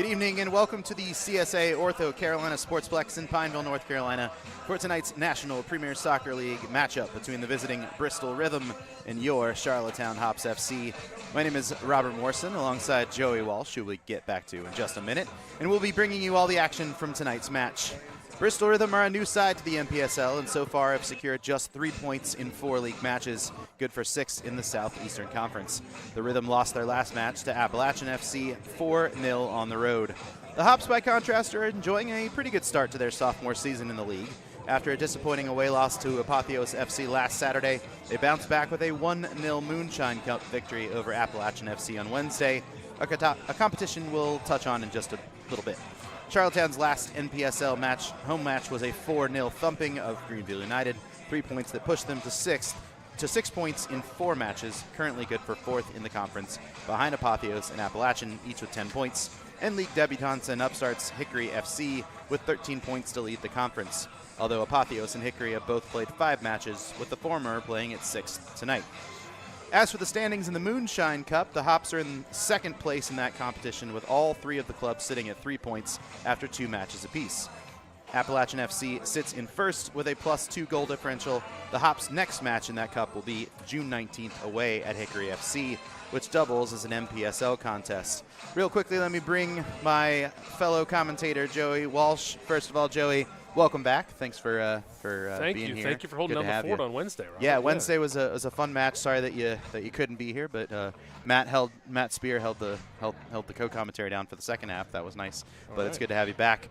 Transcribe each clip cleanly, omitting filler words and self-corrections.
Good evening and welcome to the CSA Ortho Carolina Sportsplex in Pineville, North Carolina for tonight's National Premier Soccer League matchup between the visiting Bristol Rhythm and your Charlottetown Hops FC. My name is Robert Morrison alongside Joey Walsh, who we'll get back to in just a minute, and we'll be bringing you all the action from tonight's match. Bristol Rhythm are a new side to the NPSL and so far have secured just 3 points in 4 league matches, good for 6 in the Southeastern Conference. The Rhythm lost their last match to Appalachian FC 4-0 on the road. The Hops, by contrast, are enjoying a pretty good start to their sophomore season in the league. After a disappointing away loss to Apotheos FC last Saturday, they bounced back with a 1-0 Moonshine Cup victory over Appalachian FC on Wednesday, a competition we'll touch on in just a little bit. Charlottetown's last NPSL home match was a 4-0 thumping of Greenville United, 3 points that pushed them to 6 points in 4 matches, currently good for 4th in the conference, behind Apotheos and Appalachian, each with 10 points, and league debutants and upstarts Hickory FC with 13 points to lead the conference, although Apotheos and Hickory have both played 5 matches, with the former playing its 6th tonight. As for the standings in the Moonshine Cup, the Hops are in 2nd place in that competition, with all 3 of the clubs sitting at 3 points after 2 matches apiece. Appalachian FC sits in 1st with a +2 goal differential. The Hops' next match in that cup will be June 19th away at Hickory FC, which doubles as an NPSL contest. Real quickly, let me bring my fellow commentator, Joey Walsh. First of all, Joey, welcome back. Thanks for being here. Thank you for holding down the fort on Wednesday, Robert. Yeah, Wednesday was a fun match. Sorry that you couldn't be here, but Matt Spear held the co-commentary down for the second half. That was nice. But it's good to have you back.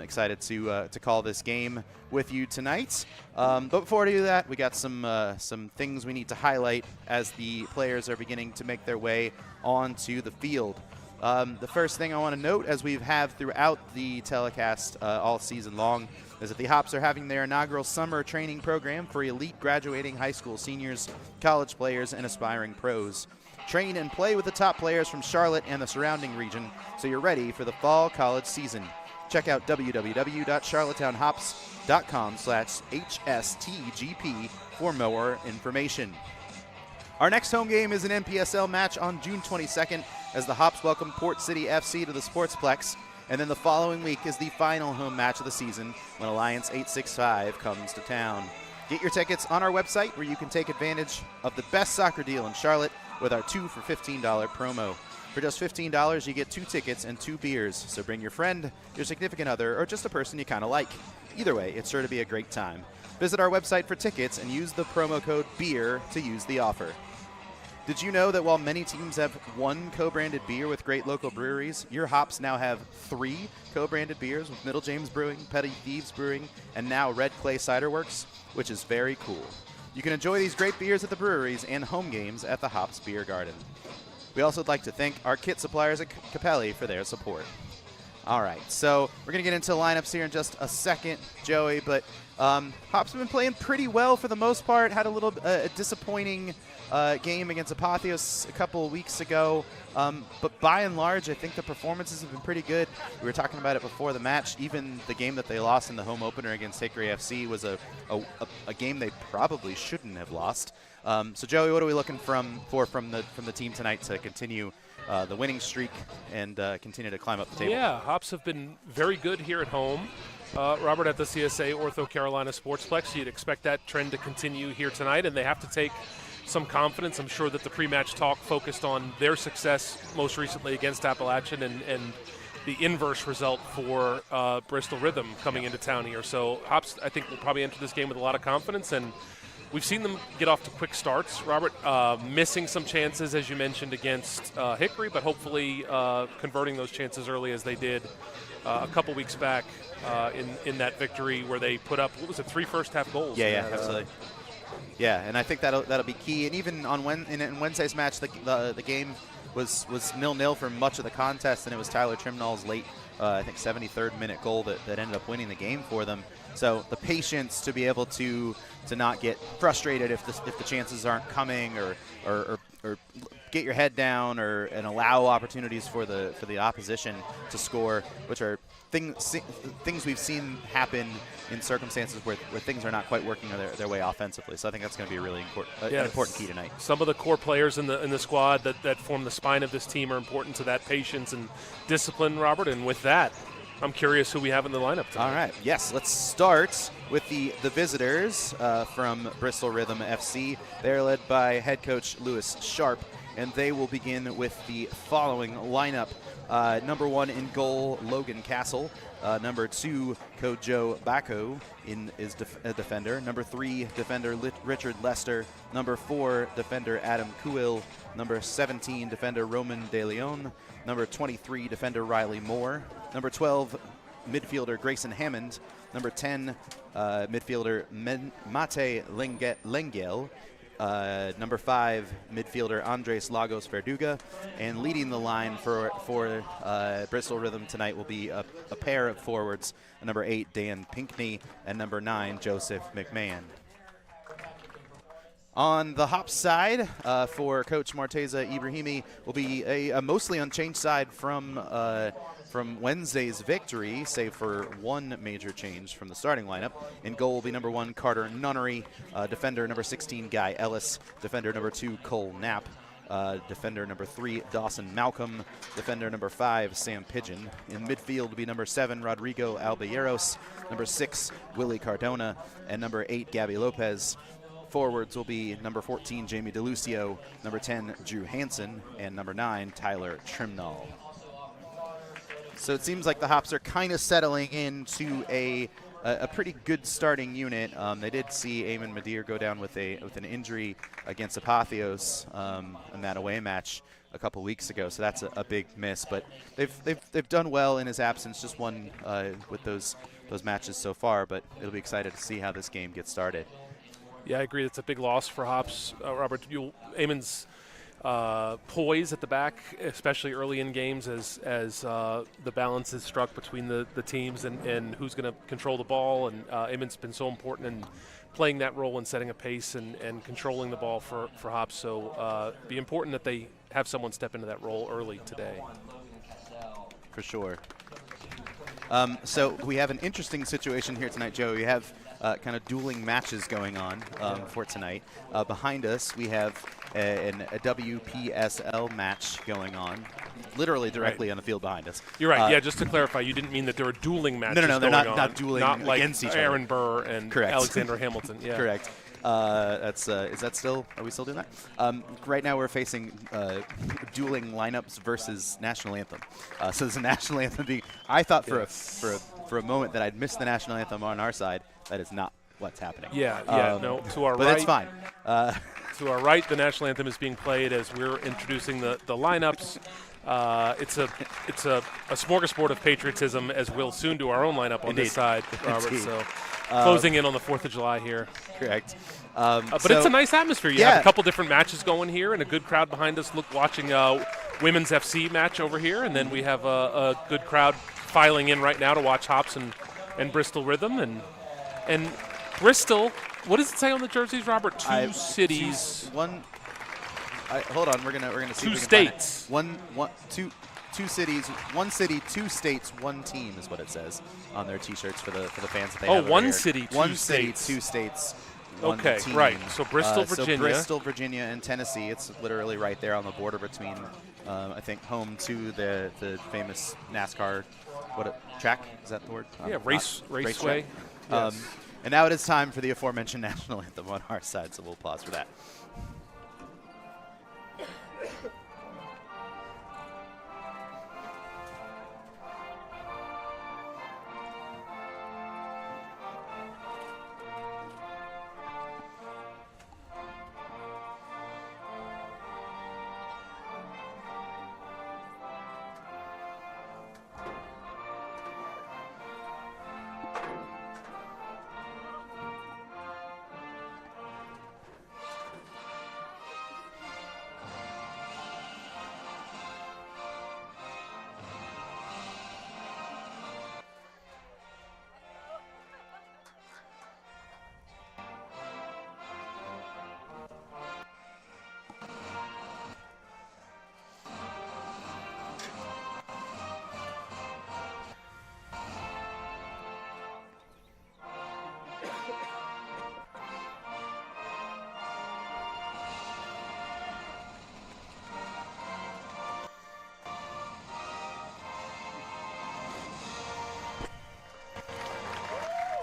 Excited to call this game with you tonight. But before we do that, we got some things we need to highlight as the players are beginning to make their way onto the field. The first thing I want to note, as we have throughout the telecast all season long, is that the Hops are having their inaugural summer training program for elite graduating high school seniors, college players, and aspiring pros. Train and play with the top players from Charlotte and the surrounding region so you're ready for the fall college season. Check out www.charlottetownhops.com/HSTGP for more information. Our next home game is an NPSL match on June 22nd as the Hops welcome Port City FC to the Sportsplex. And then the following week is the final home match of the season when Alliance 865 comes to town. Get your tickets on our website where you can take advantage of the best soccer deal in Charlotte with our 2 for $15 promo. For just $15, you get 2 tickets and 2 beers. So bring your friend, your significant other, or just a person you kind of like. Either way, it's sure to be a great time. Visit our website for tickets and use the promo code BEER to use the offer. Did you know that while many teams have 1 co-branded beer with great local breweries, your Hops now have 3 co-branded beers with Middle James Brewing, Petty Thieves Brewing, and now Red Clay Cider Works, which is very cool. You can enjoy these great beers at the breweries and home games at the Hops Beer Garden. We also would like to thank our kit suppliers at Capelli for their support. All right, so we're going to get into lineups here in just a second, Joey, but Hops have been playing pretty well for the most part. Had a little disappointing game against Apotheos a couple of weeks ago. But by and large, I think the performances have been pretty good. We were talking about it before the match. Even the game that they lost in the home opener against Hickory FC was a game they probably shouldn't have lost. So, Joey, what are we looking for from the team tonight to continue the winning streak and continue to climb up the table? Yeah, Hops have been very good here at home. Robert, at the CSA Ortho Carolina Sportsplex, you'd expect that trend to continue here tonight, and they have to take some confidence. I'm sure that the pre-match talk focused on their success most recently against Appalachian and the inverse result for Bristol Rhythm coming into town here. So Hops, I think, will probably enter this game with a lot of confidence, and we've seen them get off to quick starts. Robert, missing some chances, as you mentioned, against Hickory, but hopefully converting those chances early as they did a couple weeks back in that victory where they put up, 3 first-half goals? Yeah, absolutely. Yeah, and I think that'll be key. And even on in Wednesday's match, the game was 0-0 for much of the contest, and it was Tyler Trimnall's late, I think, 73rd minute goal that ended up winning the game for them. So the patience to be able to not get frustrated if the chances aren't coming or get your head down and allow opportunities for the opposition to score, which are things we've seen happen in circumstances where things are not quite working their way offensively. So I think that's going to be a really an important key tonight. Some of the core players in the squad that form the spine of this team are important to that patience and discipline, Robert. And with that, I'm curious who we have in the lineup tonight. All right. Yes, let's start with the visitors from Bristol Rhythm FC. They're led by head coach Lewis Sharp, and they will begin with the following lineup. Number 1 in goal, Logan Castle. Number 2, Kojo Bako is a defender. Number 3, defender Richard Lester. Number 4, defender Adam Kuil. Number 17, defender Roman De Leon. Number 23, defender Riley Moore. Number 12, midfielder Grayson Hammond. Number 10, midfielder Mate Lengel. Number 5, midfielder Andres Lagos Verduga. And leading the line for Bristol Rhythm tonight will be a pair of forwards, number 8, Dan Pinkney, and number 9, Joseph McMahon. On the Hops side, for Coach Marteza Ibrahimi, will be a mostly unchanged side from Wednesday's victory, save for one major change from the starting lineup. In goal will be number 1, Carter Nunnery, defender number 16, Guy Ellis, defender number 2, Cole Knapp, defender number 3, Dawson Malcolm, defender number 5, Sam Pigeon. In midfield will be number 7, Rodrigo Alballeros, number 6, Willie Cardona, and number 8, Gabby Lopez. Forwards will be number 14, Jamie DeLucio, number 10, Drew Hansen, and number 9, Tyler Trimnall. So it seems like the Hops are kind of settling into a pretty good starting unit. They did see Eamon Madir go down with an injury against Apotheos in that away match a couple weeks ago, so that's a big miss. But they've done well in his absence, just won with those matches so far. But it'll be excited to see how this game gets started. Yeah, I agree. It's a big loss for Hops. Robert, Eamon's poise at the back, especially early in games as the balance is struck between the teams and who's going to control the ball. And Eamon's been so important in playing that role and setting a pace and controlling the ball for Hops. So be important that they have someone step into that role early today. For sure. So we have an interesting situation here tonight, Joe. We have kind of dueling matches going on for tonight. Behind us, we have a WPSL match going on, literally directly on the field behind us. You're right. Yeah, just to clarify, you didn't mean that there were dueling matches. No, they're going not dueling not like against each Aaron other. Burr and Correct. Alexander Hamilton. Yeah. Correct. Is that still? Are we still doing that? Right now, we're facing dueling lineups versus national anthem. So there's a national anthem. I thought for a moment that I'd missed the national anthem on our side. That is not what's happening. Yeah. No. To our but right. It's fine. To our right, the national anthem is being played as we're introducing the lineups. It's a smorgasbord of patriotism, as we'll soon do our own lineup on this side, Robert. So closing in on the 4th of July here. Correct. But it's a nice atmosphere. You have a couple different matches going here and a good crowd behind us watching Women's FC match over here. And then we have a good crowd filing in right now to watch Hops and Bristol Rhythm. And Bristol, what does it say on the jerseys, Robert? Two cities. Hold on, we're gonna see. Two states. Two cities, one city, 2 states, 1 team is what it says on their T-shirts for the fans that they have. One here. city, one 2 city, states. 2 states. 1 okay, team. right. So Bristol, Virginia. So Bristol, Virginia, and Tennessee. It's literally right there on the border between, I think, home to the famous NASCAR. Track? Is that the word? Raceway. Yes. And now it is time for the aforementioned national anthem on our side, so we'll pause for that.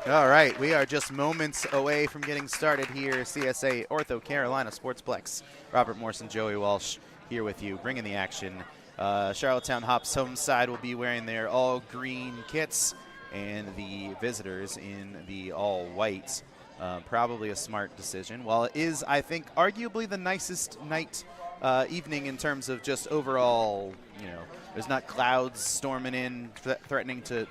All right, we are just moments away from getting started here. CSA Ortho Carolina Sportsplex. Robert Morrison, Joey Walsh here with you, bringing the action. Charlottetown Hops home side will be wearing their all green kits, and the visitors in the all white. Probably a smart decision. While it is, I think, arguably the nicest night evening in terms of just overall, there's not clouds storming in, threatening to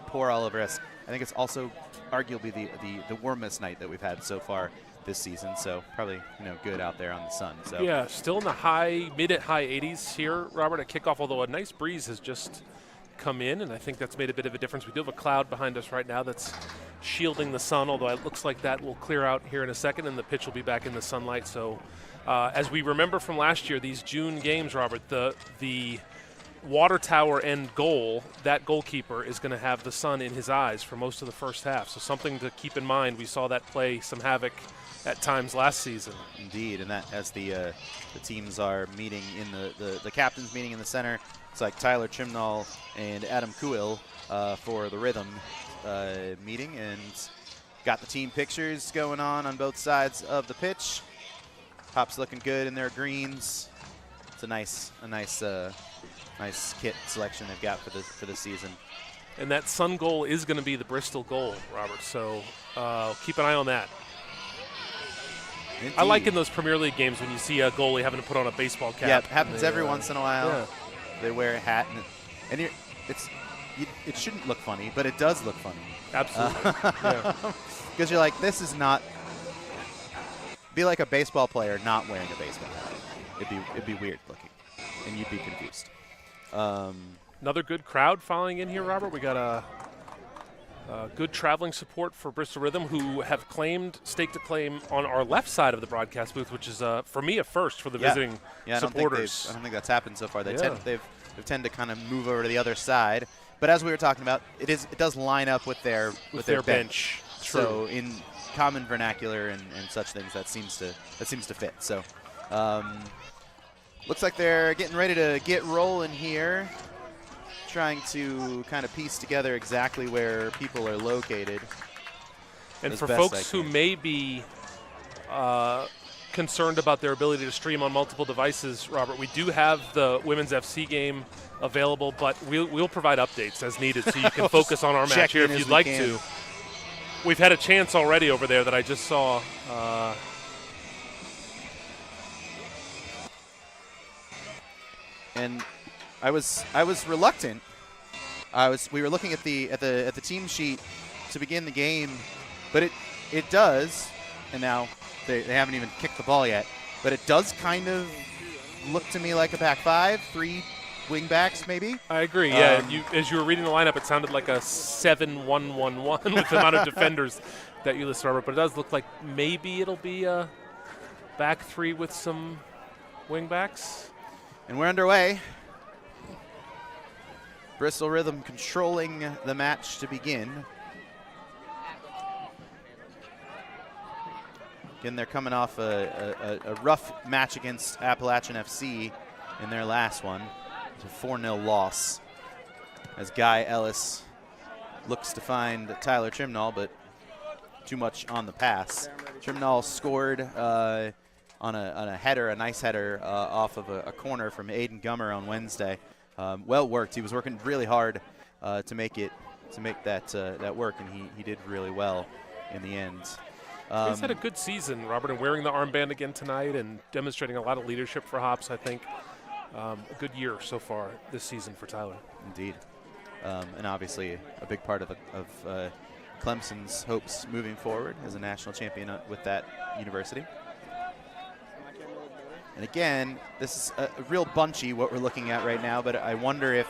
pour all over us. I think it's also arguably the warmest night that we've had so far this season, so probably good out there on the sun. So yeah, still in the mid to high 80s here, Robert, at kickoff, although a nice breeze has just come in, and I think that's made a bit of a difference. We do have a cloud behind us right now that's shielding the sun, although it looks like that will clear out here in a second, and the pitch will be back in the sunlight. So as we remember from last year, these June games, Robert, the water tower end goal, that goalkeeper is going to have the sun in his eyes for most of the first half. So something to keep in mind. We saw that play some havoc at times last season. Indeed, and that as the teams are meeting in the captains meeting in the center, it's like Tyler Chimnall and Adam Kuil for the rhythm meeting, and got the team pictures going on both sides of the pitch. Hops looking good in their greens. It's a nice kit selection they've got for the season. And that sun goal is going to be the Bristol goal, Robert. So keep an eye on that. Indeed. I like in those Premier League games when you see a goalie having to put on a baseball cap. Yeah, it happens every once in a while. Yeah. They wear a hat, and it shouldn't look funny, but it does look funny. Absolutely. Because you're like, this is not. Be like a baseball player not wearing a baseball hat. It'd be weird looking, and you'd be confused. Another good crowd following in here, Robert. We got a good traveling support for Bristol Rhythm, who have staked a claim on our left side of the broadcast booth, which is, for me, a first for the visiting supporters. I don't think that's happened so far. They tend to kind of move over to the other side. But as we were talking about, it does line up with their bench. True. So in common vernacular and such things, that seems to fit. So looks like they're getting ready to get rolling here, trying to kind of piece together exactly where people are located. And for folks who may be concerned about their ability to stream on multiple devices, Robert, we do have the Women's FC game available, but we'll provide updates as needed so you can focus on our match here if you'd like to. We've had a chance already over there that I just saw. And I was reluctant. We were looking at the team sheet to begin the game, but it does, and now they haven't even kicked the ball yet, but it does kind of look to me like a back five, 3 wing backs maybe. I agree. Yeah, as you were reading the lineup, it sounded like a 7-1-1-1 with the amount of defenders that you listed, Robert. But it does look like maybe it'll be a back 3 with some wing backs. And we're underway. Bristol Rhythm controlling the match to begin. Again, they're coming off a rough match against Appalachian FC in their last one. It's a 4-0 loss as Guy Ellis looks to find Tyler Chimnall, but too much on the pass. Chimnall scored on a header, a nice header off of a corner from Aiden Gummer on Wednesday. Well worked. He was working really hard to make that work, and he did really well in the end. He's had a good season, Robert, and wearing the armband again tonight and demonstrating a lot of leadership for Hops, I think. A good year so far this season for Tyler. Indeed. And obviously a big part of Clemson's hopes moving forward as a national champion with that university. And again, this is a real bunchy what we're looking at right now, but I wonder if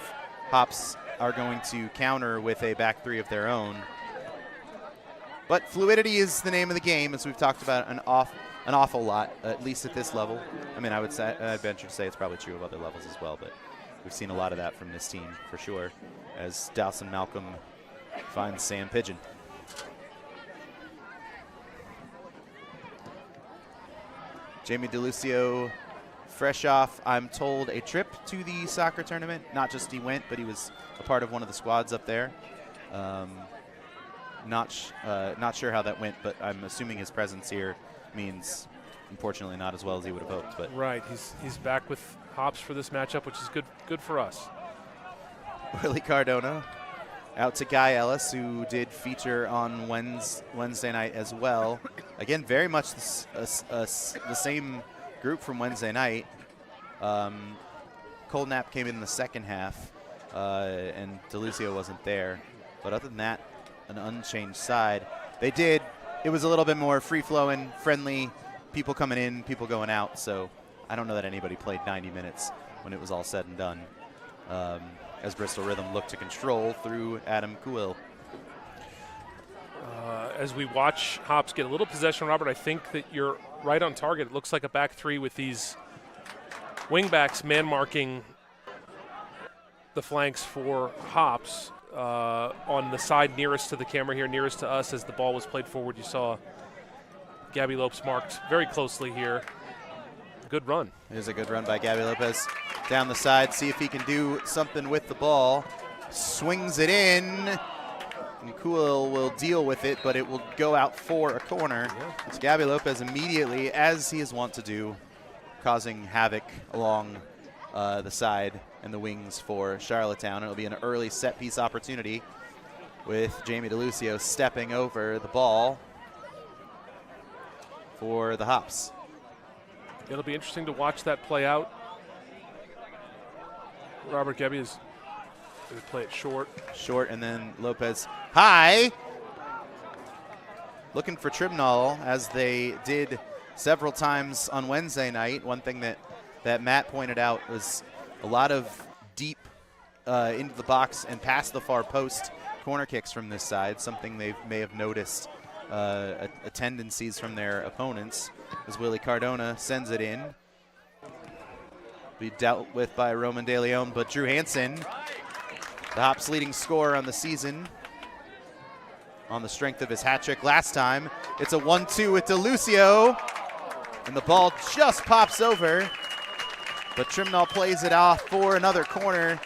Hops are going to counter with a back 3 of their own. But fluidity is the name of the game, as we've talked about an awful lot, at least at this level. I mean, I'd venture to say it's probably true of other levels as well, but we've seen a lot of that from this team for sure, as Dawson Malcolm finds Sam Pigeon. Jamie DeLucio, fresh off, I'm told, a trip to the soccer tournament. Not just he went, but he was a part of one of the squads up there. Not sure how that went, but I'm assuming his presence here means, unfortunately, not as well as he would have hoped. But right, he's back with Hops for this matchup, which is good for us. Willie Cardona out to Guy Ellis, who did feature on Wednesday night as well. Again, very much the same group from Wednesday night. Cole Knapp came in the second half, and DeLucio wasn't there. But other than that, an unchanged side. It was a little bit more free-flowing, friendly, people coming in, people going out. So I don't know that anybody played 90 minutes when it was all said and done, as Bristol Rhythm looked to control through Adam Kuil. As we watch Hops get a little possession, Robert, I think that you're right on target. It looks like a back three with these wingbacks man-marking the flanks for Hops. On the side nearest to the camera here, nearest to us as the ball was played forward, you saw Gabby Lopes marked very closely here. Good run. Here's a good run by Gabby Lopez. Down the side, see if he can do something with the ball. Swings it in. And Kuil will deal with it, but it will go out for a corner. Yeah. It's Gabby Lopez immediately, as he is wont to do, causing havoc along the side and the wings for Charlottetown. It'll be an early set-piece opportunity with Jamie DeLucio stepping over the ball for the Hops. It'll be interesting to watch that play out. Robert Gebby is going to play it short. Short, and then Lopez high. Looking for Trimnall, as they did several times on Wednesday night. One thing that Matt pointed out was a lot of deep into the box and past the far post corner kicks from this side, something they may have noticed tendencies from their opponents, as Willie Cardona sends it in. Be dealt with by Roman De Leon, but Drew Hansen, the Hops' leading scorer on the season, on the strength of his hat trick last time. It's a 1-2 with DeLucio, and the ball just pops over, but Trimnall plays it off for another corner.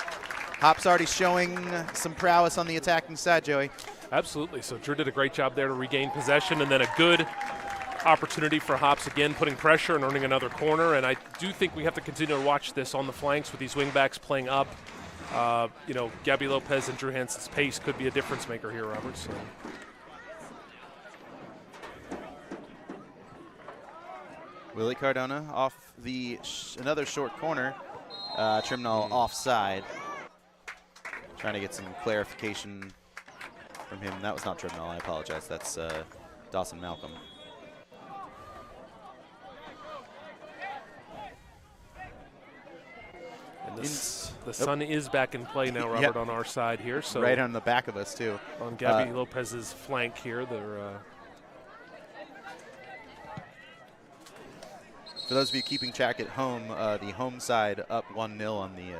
Hops already showing some prowess on the attacking side, Joey. Absolutely. So Drew did a great job there to regain possession, and then a good opportunity for Hops again, putting pressure and earning another corner. And I do think we have to continue to watch this on the flanks with these wingbacks playing up. Gabby Lopez and Drew Hansen's pace could be a difference maker here, Robert. So. Willie Cardona off another short corner. Trimnall offside. Trying to get some clarification from him. That was not Trimnall, I apologize. That's Dawson Malcolm. And the sun is back in play now, Robert, yep. On our side here. So right on the back of us, too. On Gabby Lopez's flank here. For those of you keeping track at home, the home side up 1-0 on the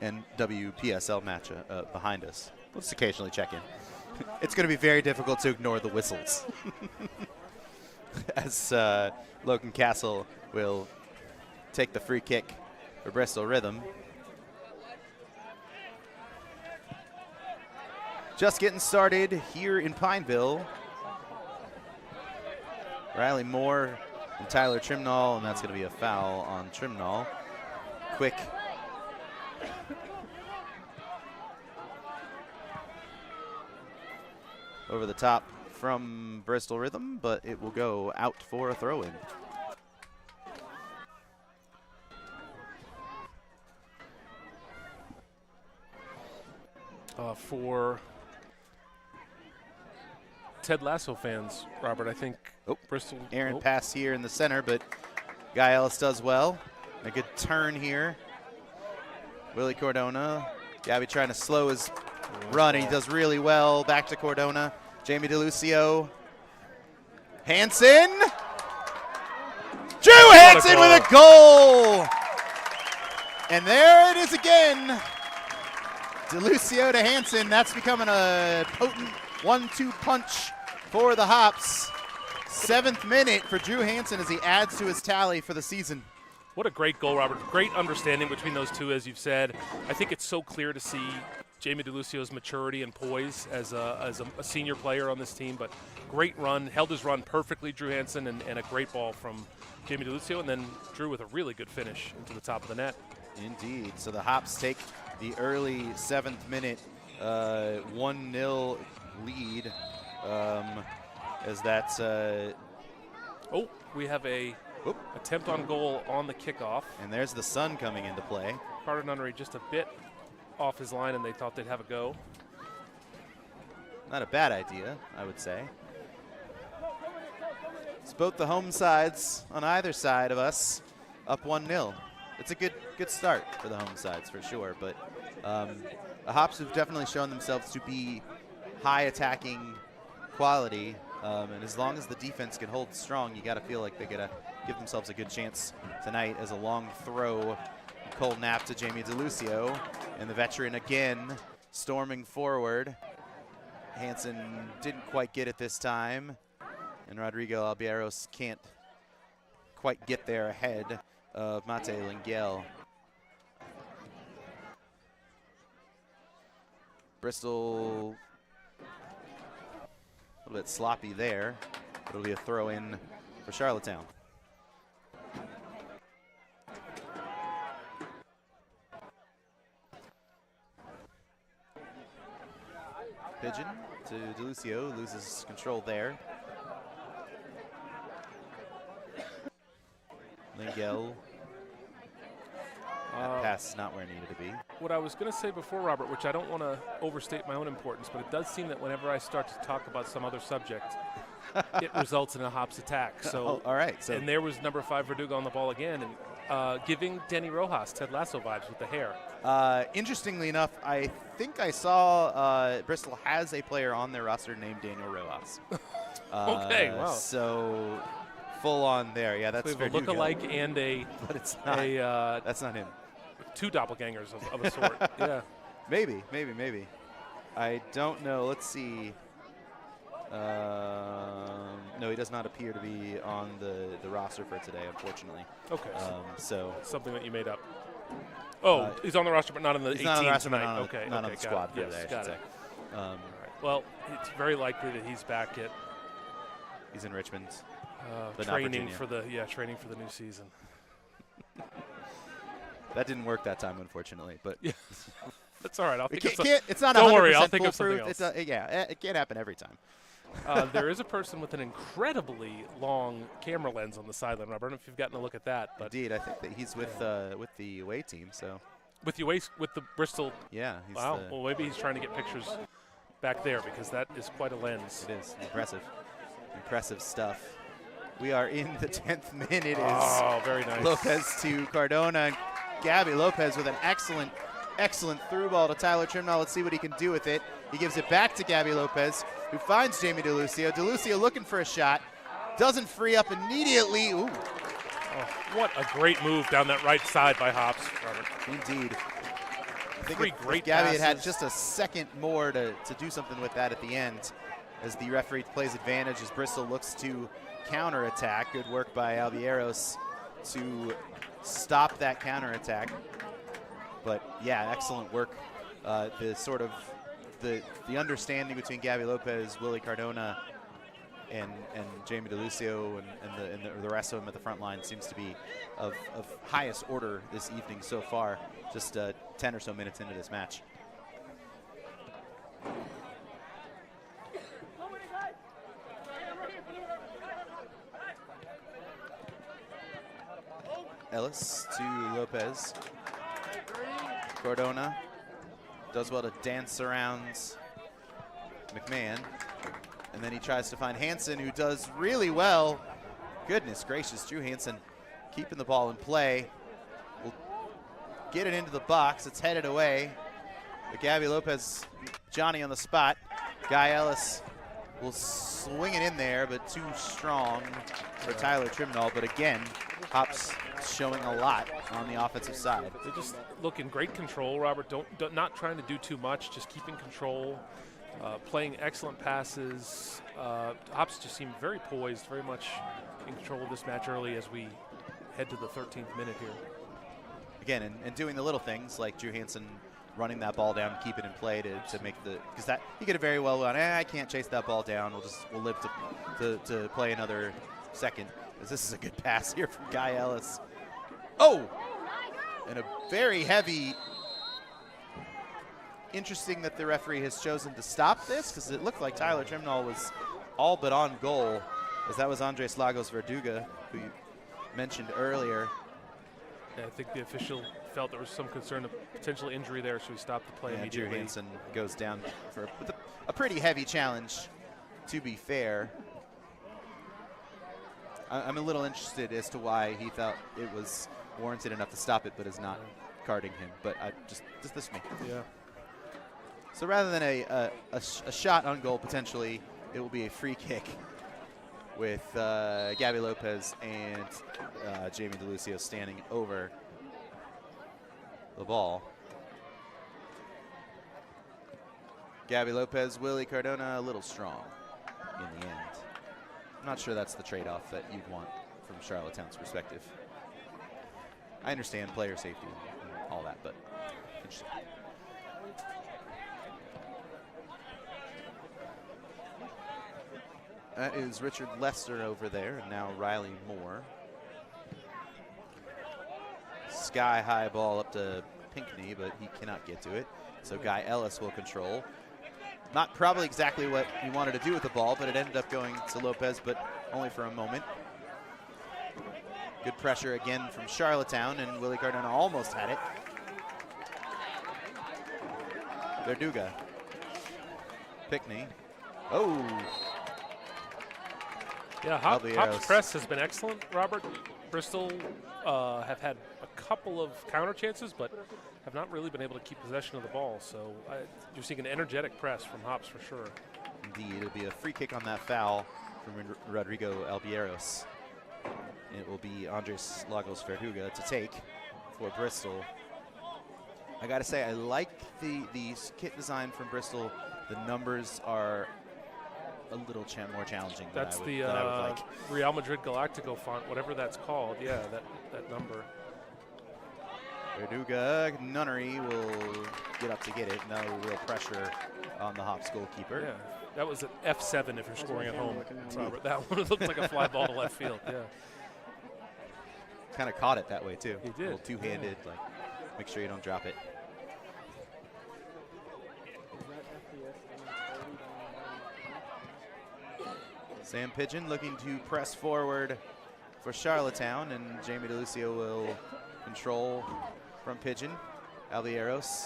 NPSL match behind us. Let's occasionally check in. It's going to be very difficult to ignore the whistles. As Logan Castle will take the free kick for Bristol Rhythm. Just getting started here in Pineville. Riley Moore and Tyler Trimnall, and that's going to be a foul on Trimnall. Quick over the top from Bristol Rhythm, but it will go out for a throw-in. For Ted Lasso fans, Robert, I think Bristol. Aaron pass here in the center, but Guy Ellis does well. A good turn here. Willie Cardona. Gabby trying to slow his run, and he does really well. Back to Cardona. Jamie DeLucio. Hansen. Drew Hansen with a goal. And there it is again. DeLucio to Hansen. That's becoming a potent 1-2 punch for the Hops. 7th minute for Drew Hansen as he adds to his tally for the season. What a great goal, Robert. Great understanding between those two, as you've said. I think it's so clear to see Jamie DeLucio's maturity and poise as a senior player on this team, but great run, held his run perfectly, Drew Hansen, and a great ball from Jamie DeLucio, and then Drew with a really good finish into the top of the net. Indeed. So the Hops take the early 7th minute 1-0 lead as that's we have a attempt on goal on the kickoff. And there's the sun coming into play. Carter Nunnery just a bit off his line, and they thought they'd have a go. Not a bad idea, I would say. It's both the home sides on either side of us up 1-0. It's a good start for the home sides for sure, but the Hops have definitely shown themselves to be high attacking quality, and as long as the defense can hold strong, you got to feel like they got to give themselves a good chance tonight as a long throw. Cold nap to Jamie DeLucio, and the veteran again storming forward. Hansen didn't quite get it this time, and Rodrigo Albieros can't quite get there ahead of Mate Linguel. Bristol a little bit sloppy there. It'll be a throw in for Charlottetown. Pigeon to DeLucio, loses control there. Linguel. That pass is not where it needed to be. What I was going to say before, Robert, which I don't want to overstate my own importance, but it does seem that whenever I start to talk about some other subject, it results in a Hops attack. So, all right. So and there was number 5 Verdugo on the ball again, and giving Denny Rojas Ted Lasso vibes with the hair. Interestingly enough, I think I saw Bristol has a player on their roster named Daniel Rojas. Okay, wow. So full on there. Yeah, that's so we have a look-alike and a. But it's not. That's not him. 2 doppelgangers of a sort. Yeah. Maybe. I don't know. Let's see. No, he does not appear to be on the roster for today, unfortunately. Okay. So something that you made up. Oh, he's on the roster, but not on the 18 not on the roster, tonight. Not on the squad for today, I should say. Right. Well, it's very likely that he's back at. He's in Richmond. Training for the new season. That didn't work that time, unfortunately. But yeah. That's all right. I'll think it's not. Don't worry. I'll think of something else. It can't happen every time. There is a person with an incredibly long camera lens on the sideline. I don't know if you've gotten a look at that. But indeed, I think that he's with the away team. So with the Bristol. Yeah. Wow. Well, maybe he's trying to get pictures back there because that is quite a lens. It is impressive stuff. We are in the 10th minute. It is very nice. Lopez to Cardona. Gabby Lopez with an excellent through ball to Tyler Trimnall. Let's see what he can do with it. He gives it back to Gabby Lopez, who finds Jamie DeLucio. DeLucio looking for a shot. Doesn't free up immediately. Ooh. Oh, what a great move down that right side by Hops, Robert. Indeed. I think great Gabby had just a second more to do something with that at the end as the referee plays advantage as Bristol looks to counterattack. Good work by Albieros to stop that counterattack. But yeah, excellent work. The understanding between Gabby Lopez, Willie Cardona, and Jamie DeLucio and the rest of them at the front line seems to be of highest order this evening so far. Just 10 or so minutes into this match. Ellis to Lopez. Cardona does well to dance around McMahon. And then he tries to find Hansen, who does really well. Goodness gracious, Drew Hansen keeping the ball in play. Will get it into the box. It's headed away. But Gabby Lopez, Johnny on the spot. Guy Ellis will swing it in there, but too strong for Tyler Trimnall. But again, Hops showing a lot on the offensive side. They just look in great control, Robert. Not trying to do too much, just keeping control, playing excellent passes. Hops just seem very poised, very much in control of this match early as we head to the 13th minute here. Again, and doing the little things like Drew Hansen running that ball down, keep it in play to make the, because that he could have very well gone, I can't chase that ball down. We'll live to play another second. As this is a good pass here from Guy Ellis. Oh, and a very heavy. Interesting that the referee has chosen to stop this, because it looked like Tyler Trimnall was all but on goal, as that was Andres Lagos Verduga, who you mentioned earlier. Yeah, I think the official felt there was some concern of potential injury there, so he stopped the play immediately. Drew Hansen goes down for a pretty heavy challenge, to be fair. I'm a little interested as to why he felt it was warranted enough to stop it, but is not carding him. But just this me. Yeah. So rather than a shot on goal, potentially, it will be a free kick with Gabby Lopez and Jamie DeLucio standing over the ball. Gabby Lopez, Willie Cardona, a little strong in the end. I'm not sure that's the trade-off that you'd want from Charlottetown's perspective. I understand player safety and all that, but interesting. That is Richard Lester over there, and now Riley Moore. Sky-high ball up to Pinckney, but he cannot get to it. So Guy Ellis will control. Not probably exactly what he wanted to do with the ball, but it ended up going to Lopez, but only for a moment. Good pressure again from Charlottetown, and Willie Cardona almost had it. Verduga. Pinckney. Oh. Yeah, Hop's press has been excellent, Robert. Bristol have had a couple of counter chances, but have not really been able to keep possession of the ball. So you're seeing an energetic press from Hops for sure. Indeed, it'll be a free kick on that foul from Rodrigo Albieros. It will be Andres Lagos Verduga to take for Bristol. I gotta say, I like the kit design from Bristol. The numbers are a little more challenging than That's I the would like. Real Madrid Galactico font, whatever that's called. Yeah, that number. Verduga, Nunnery will get up to get it. No real pressure on the Hops goalkeeper. Yeah, that was an F7 if you're scoring at home, Robert. That one looked like a fly ball to left field. Yeah. Kind of caught it that way too. He did. A little two-handed, like make sure you don't drop it. Sam Pigeon looking to press forward for Charlottetown, and Jamie DeLucio will control from Pigeon. Albieros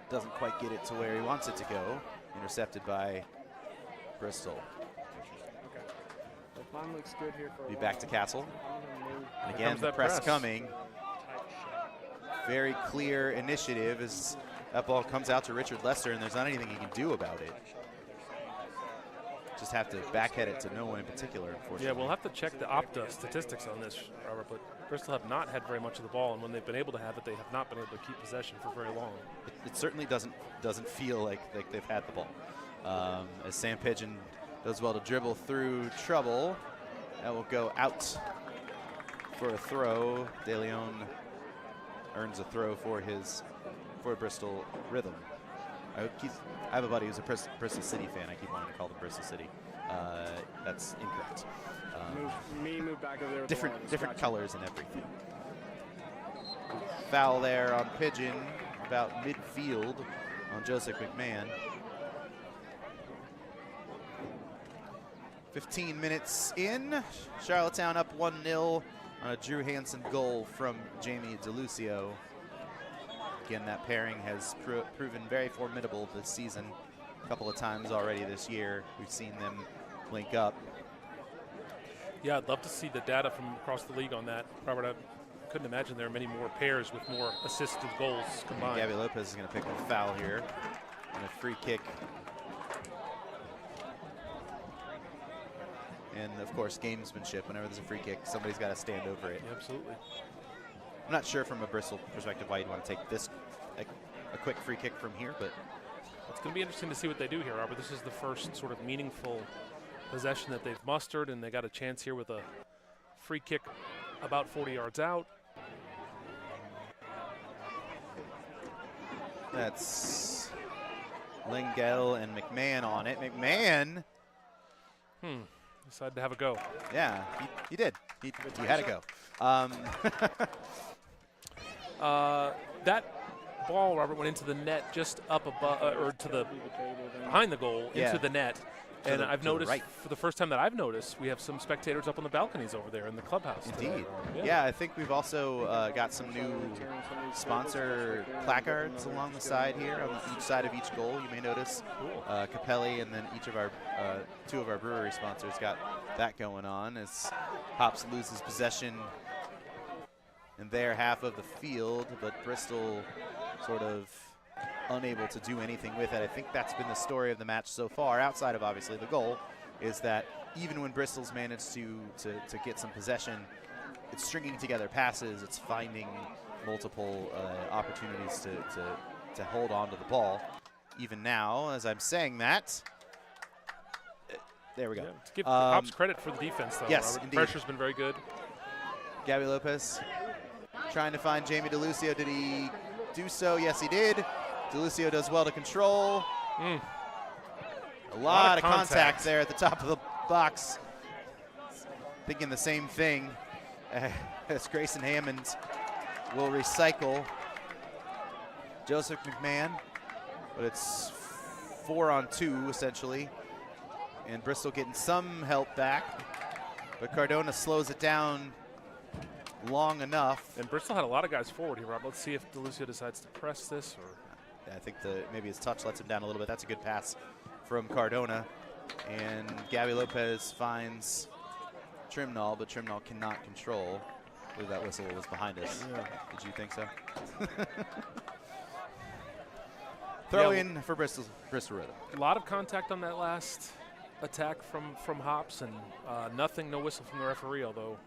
doesn't quite get it to where he wants it to go. Intercepted by Bristol. Looks good here for be back to Castle. And Here again, the press press coming. Very clear initiative as that ball comes out to Richard Lester, and there's not anything he can do about it. Just have to backhead it to no one in particular, unfortunately. Yeah, we'll have to check the Opta statistics on this, Robert, but Bristol have not had very much of the ball, and when they've been able to have it, they have not been able to keep possession for very long. It certainly doesn't feel like they've had the ball. As Sam Pigeon does well to dribble through trouble. That will go out for a throw. De Leon earns a throw for Bristol Rhythm. I have a buddy who's a Bristol City fan. I keep wanting to call them Bristol City. That's incorrect. Move back over there. Different colors and everything. Foul there on Pigeon, about midfield on Joseph McMahon. 15 minutes in, Charlottetown up 1-0 on a Drew Hansen goal from Jamie DeLucio. Again, that pairing has proven very formidable this season. A couple of times already this year, we've seen them link up. Yeah, I'd love to see the data from across the league on that. Robert, I couldn't imagine there are many more pairs with more assists and goals combined. Gabby Lopez is going to pick up a foul here and a free kick. And, of course, gamesmanship. Whenever there's a free kick, somebody's got to stand over it. Yeah, absolutely. I'm not sure from a Bristol perspective why you'd want to take this, a quick free kick from here, but it's going to be interesting to see what they do here, Robert. This is the first sort of meaningful possession that they've mustered, and they got a chance here with a free kick about 40 yards out. That's Lingell and McMahon on it. McMahon. Decided to have a go. Yeah, he did. He had to go. That ball, Robert, went into the net just up above, or to the behind the goal, into the net. And I've noticed, for the first time that I've noticed, we have some spectators up on the balconies over there in the clubhouse. Indeed. Yeah, I think we've also got some new sponsor placards along the side here, on each side of each goal. You may notice Capelli, and then each of our two of our brewery sponsors got that going on as Hops loses possession in their half of the field, but Bristol sort of unable to do anything with it. I think that's been the story of the match so far, outside of obviously the goal, is that even when Bristol's managed to get some possession, it's stringing together passes, it's finding multiple opportunities to hold on to the ball. Even now, as I'm saying that, there we go. Yeah, to give Hops credit for the defense, though. Yes, Robert. indeed. Pressure's been very good. Gabby Lopez trying to find Jamie DeLucio. Did he do so? Yes, he did. DeLucio does well to control. A lot of contact there at the top of the box. Thinking the same thing as Grayson Hammond will recycle Joseph McMahon, but it's 4-on-2 essentially. And Bristol getting some help back, but Cardona slows it down long enough. And Bristol had a lot of guys forward here, Rob. Let's see if DeLucio decides to press this, or I think maybe his touch lets him down a little bit. That's a good pass from Cardona. And Gabby Lopez finds Trimnall, but Trimnall cannot control. I believe that whistle was behind us. Yeah. Did you think so? Throw in for Bristol Rhythm. A lot of contact on that last attack from Hops, and no whistle from the referee, although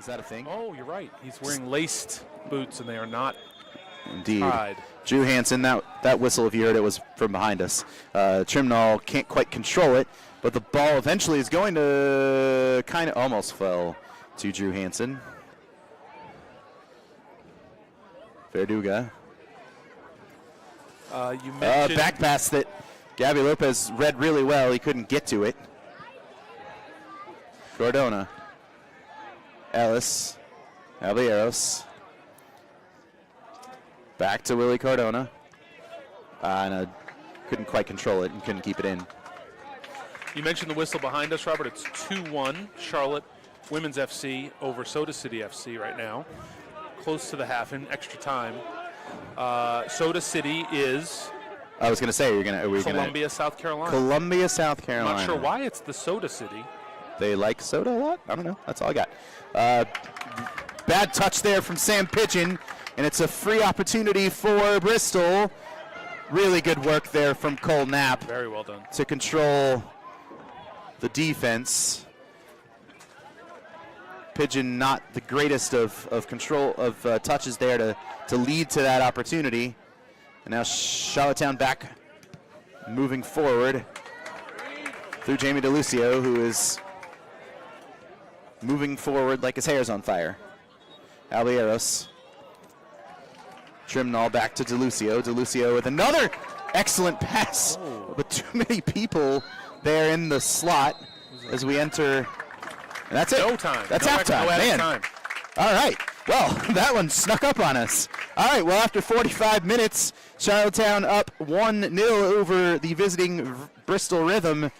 Is that a thing? Oh, you're right. He's wearing laced boots, and they are not Indeed. tied. Drew Hansen, that whistle, if you heard it, was from behind us. Trimnall can't quite control it, but the ball eventually is going to kind of almost fell to Drew Hansen. Verduga. You mentioned Back pass that Gabby Lopez read really well. He couldn't get to it. Cardona. Ellis. Albiaros. Back to Willie Cardona. Couldn't quite control it and couldn't keep it in. You mentioned the whistle behind us, Robert. It's 2-1 Charlotte Women's FC over Soda City FC right now. Close to the half in extra time. Soda City is I was going to say, Columbia, South Carolina. Columbia, South I'm Carolina. not sure why it's the Soda City. They like soda a lot? I don't know. That's all I got. Bad touch there from Sam Pigeon, and it's a free opportunity for Bristol. Really good work there from Cole Knapp. Very well done. To control the defense. Pigeon not the greatest of control of touches there to lead to that opportunity. And now Charlottetown back moving forward through Jamie DeLucio, who is moving forward like his hair's on fire. Albiaros. Trimnall back to DeLucio. DeLucio with another excellent pass. Oh. But too many people there in the slot as we enter. And that's it. No time. That's no halftime. No Man. time. All right. Well, that one snuck up on us. All right. Well, after 45 minutes, Charlottetown up 1-0 over the visiting Bristol Rhythm.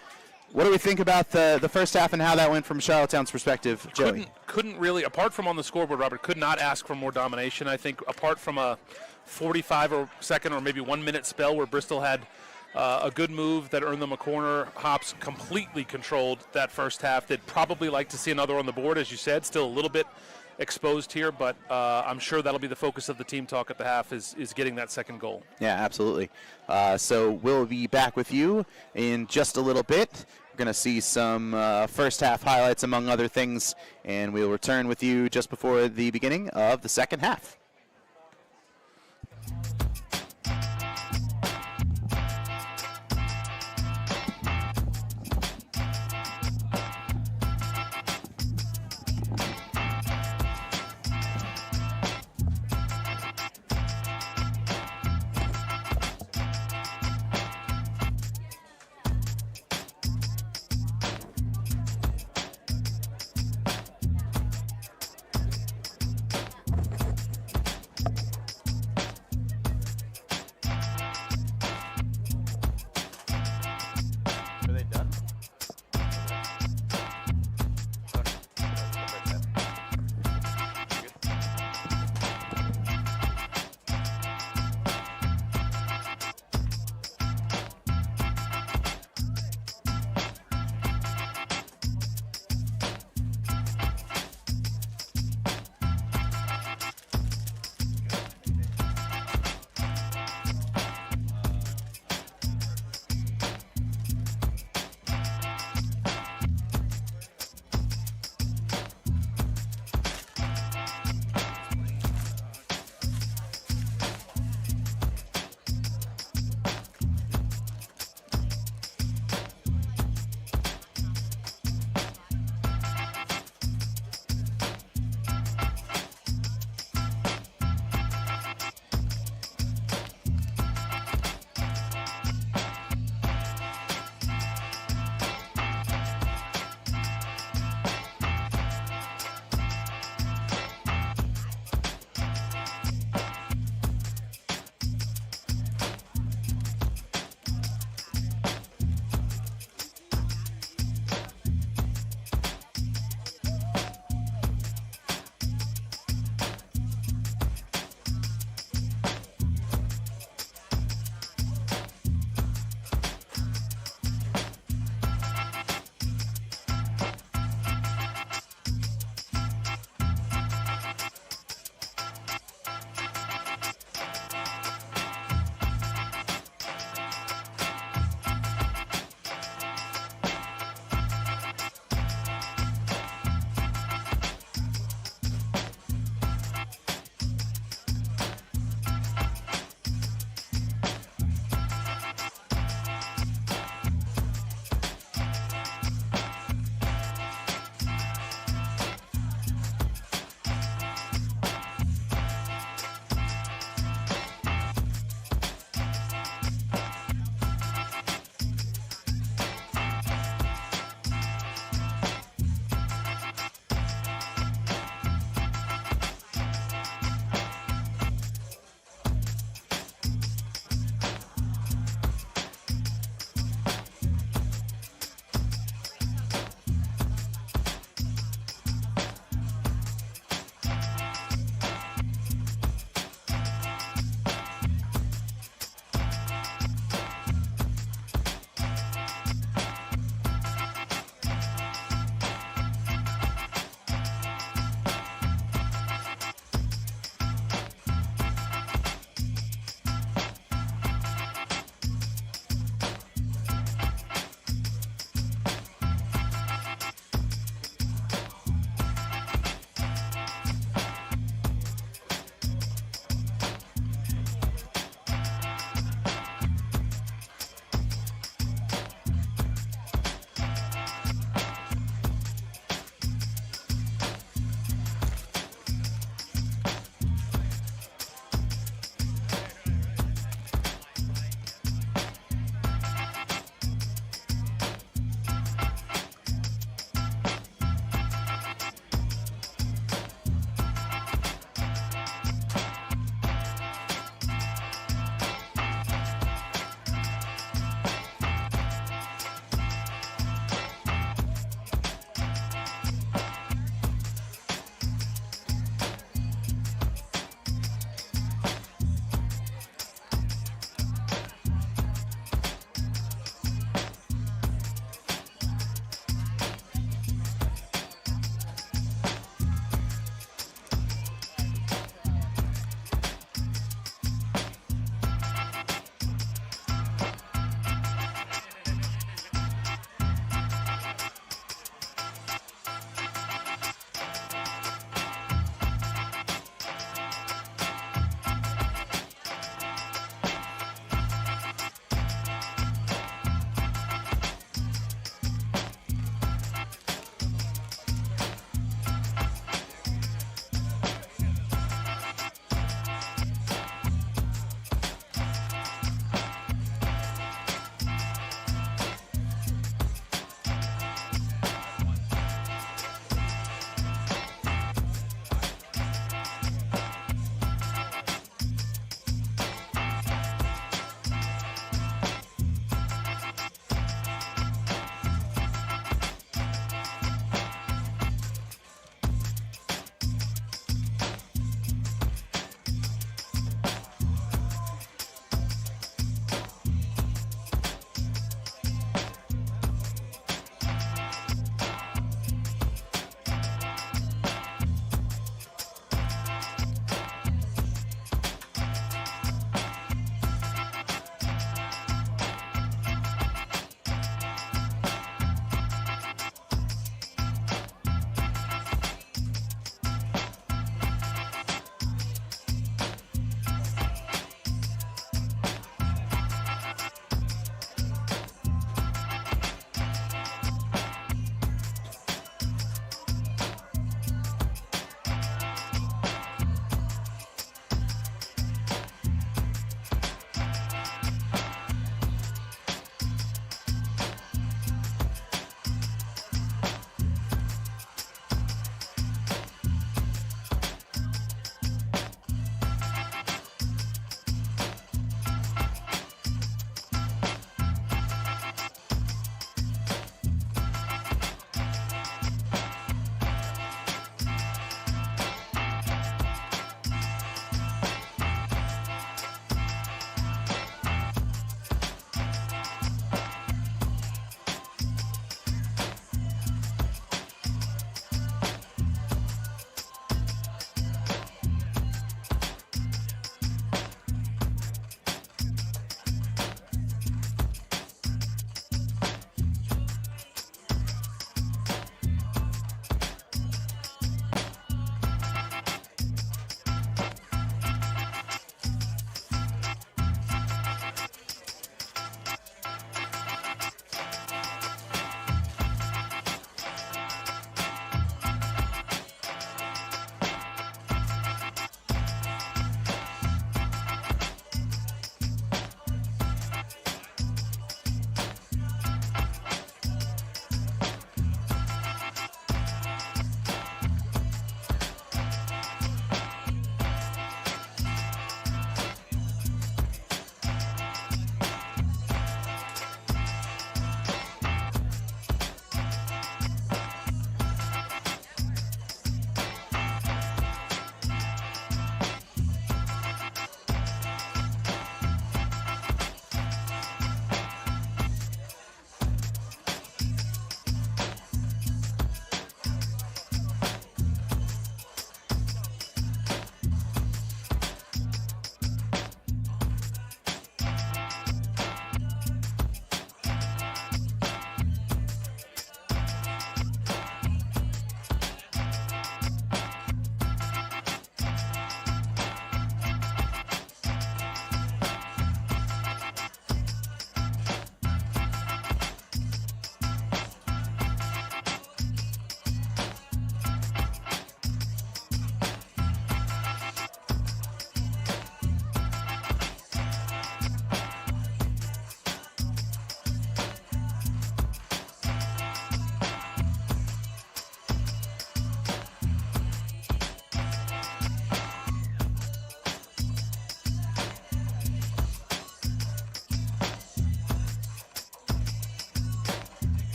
What do we think about the first half and how that went from Charlottetown's perspective, Joey? Couldn't really, apart from on the scoreboard, Robert, could not ask for more domination. I think apart from a 45-second or maybe 1 minute spell where Bristol had a good move that earned them a corner, Hops completely controlled that first half. They'd probably like to see another on the board, as you said, still a little bit exposed here, but I'm sure that'll be the focus of the team talk at the half is getting that second goal. Yeah, absolutely. So we'll be back with you in just a little bit. We're going to see some first half highlights among other things, and we'll return with you just before the beginning of the second half.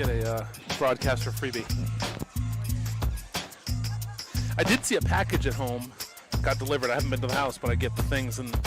get a broadcaster freebie. I did see a package at home. Got delivered. I haven't been to the house, but I get the things and.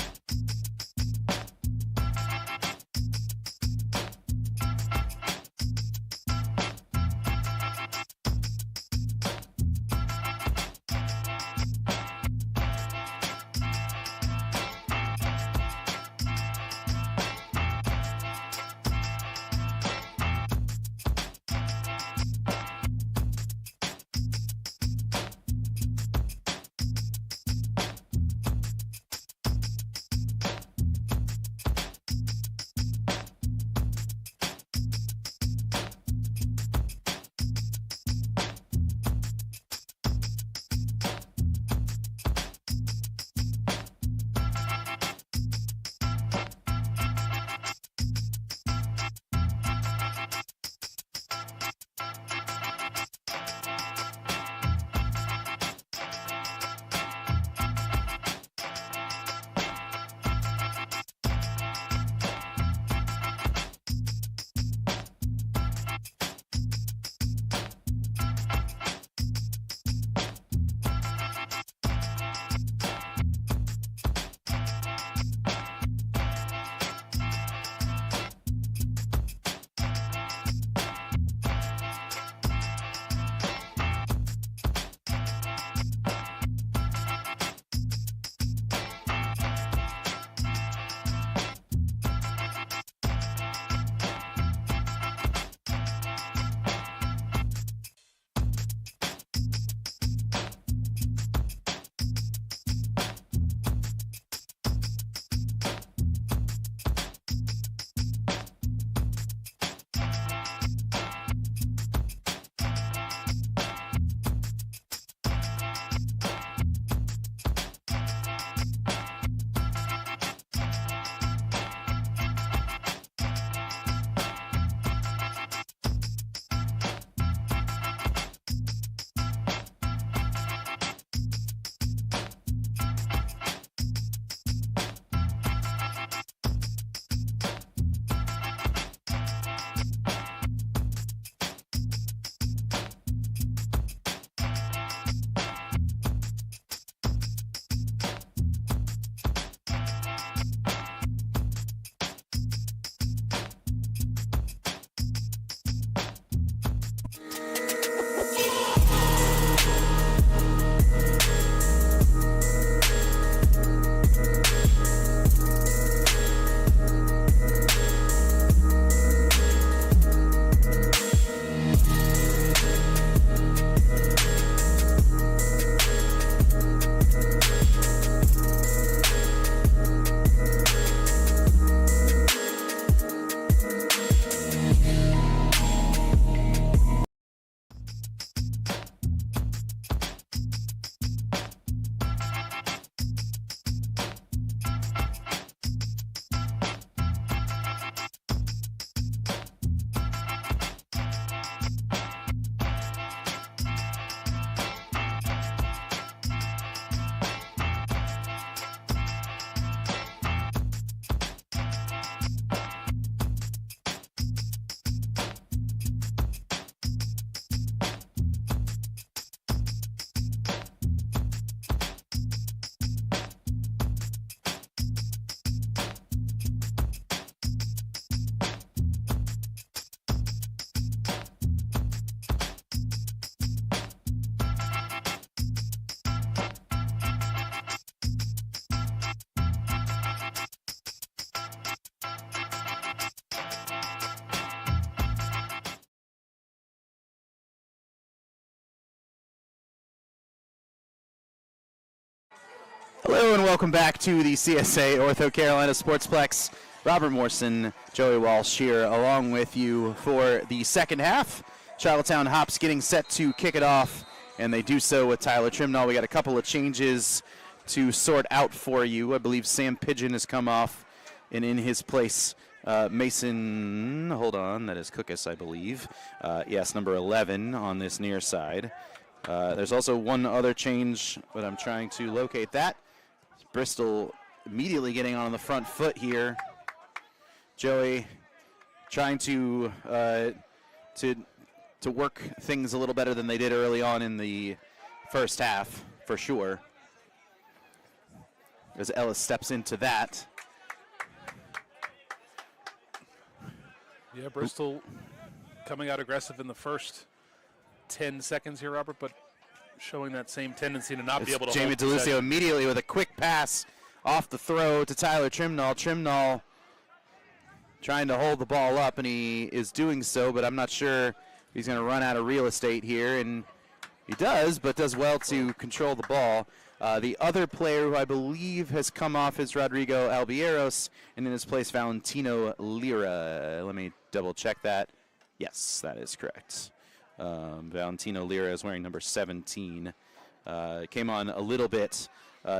Hello and welcome back to the CSA Ortho Carolina Sportsplex. Robert Morrison, Joey Walsh here along with you for the second half. Charlottetown Hops getting set to kick it off, and they do so with Tyler Trimnall. We got a couple of changes to sort out for you. I believe Sam Pigeon has come off, and in his place, Mason, hold on, that is Cookus, I believe. Yes, number 11 on this near side. There's also one other change, but I'm trying to locate that. Bristol immediately getting on the front foot here. Joey trying to to work things a little better than they did early on in the first half, for sure. As Ellis steps into that. Yeah, Bristol coming out aggressive in the first 10 seconds here, Robert, but showing that same tendency to not be able to Jamie hold DeLucio possession. immediately with a quick pass off the throw to Tyler Trimnall. Trimnall trying to hold the ball up, and he is doing so, but I'm not sure he's going to run out of real estate here, and he does, but does well to control the ball. The other player who I believe has come off is Rodrigo Albieros, and in his place, Valentino Lira. Let me double check that. Yes, that is correct. Valentino Lira is wearing number 17. Came on a little bit,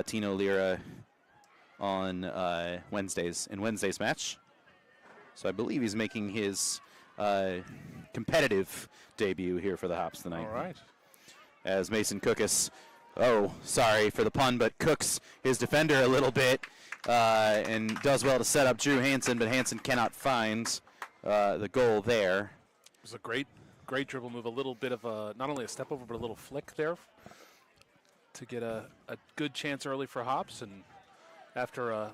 Tino Lira, on Wednesday's match. So I believe he's making his competitive debut here for the Hops tonight. All right. As Mason Cookus, sorry for the pun, but cooks his defender a little bit and does well to set up Drew Hansen, but Hansen cannot find the goal there. It was a great dribble move, a little bit of a, not only a step over, but a little flick there to get a good chance early for Hops. And after a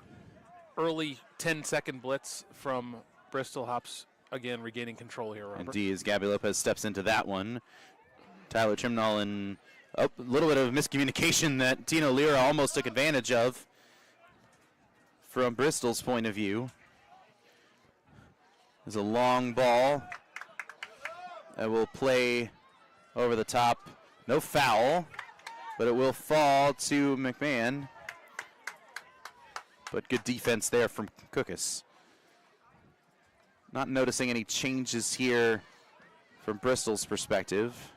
early 10-second blitz from Bristol, Hops again regaining control here, Robert. Indeed, as Gabby Lopez steps into that one. Tyler Trimnall, and a little bit of miscommunication that Tino Lira almost took advantage of from Bristol's point of view. There's a long ball that will play over the top. No foul, but it will fall to McMahon. But good defense there from Cookus. Not noticing any changes here from Bristol's perspective.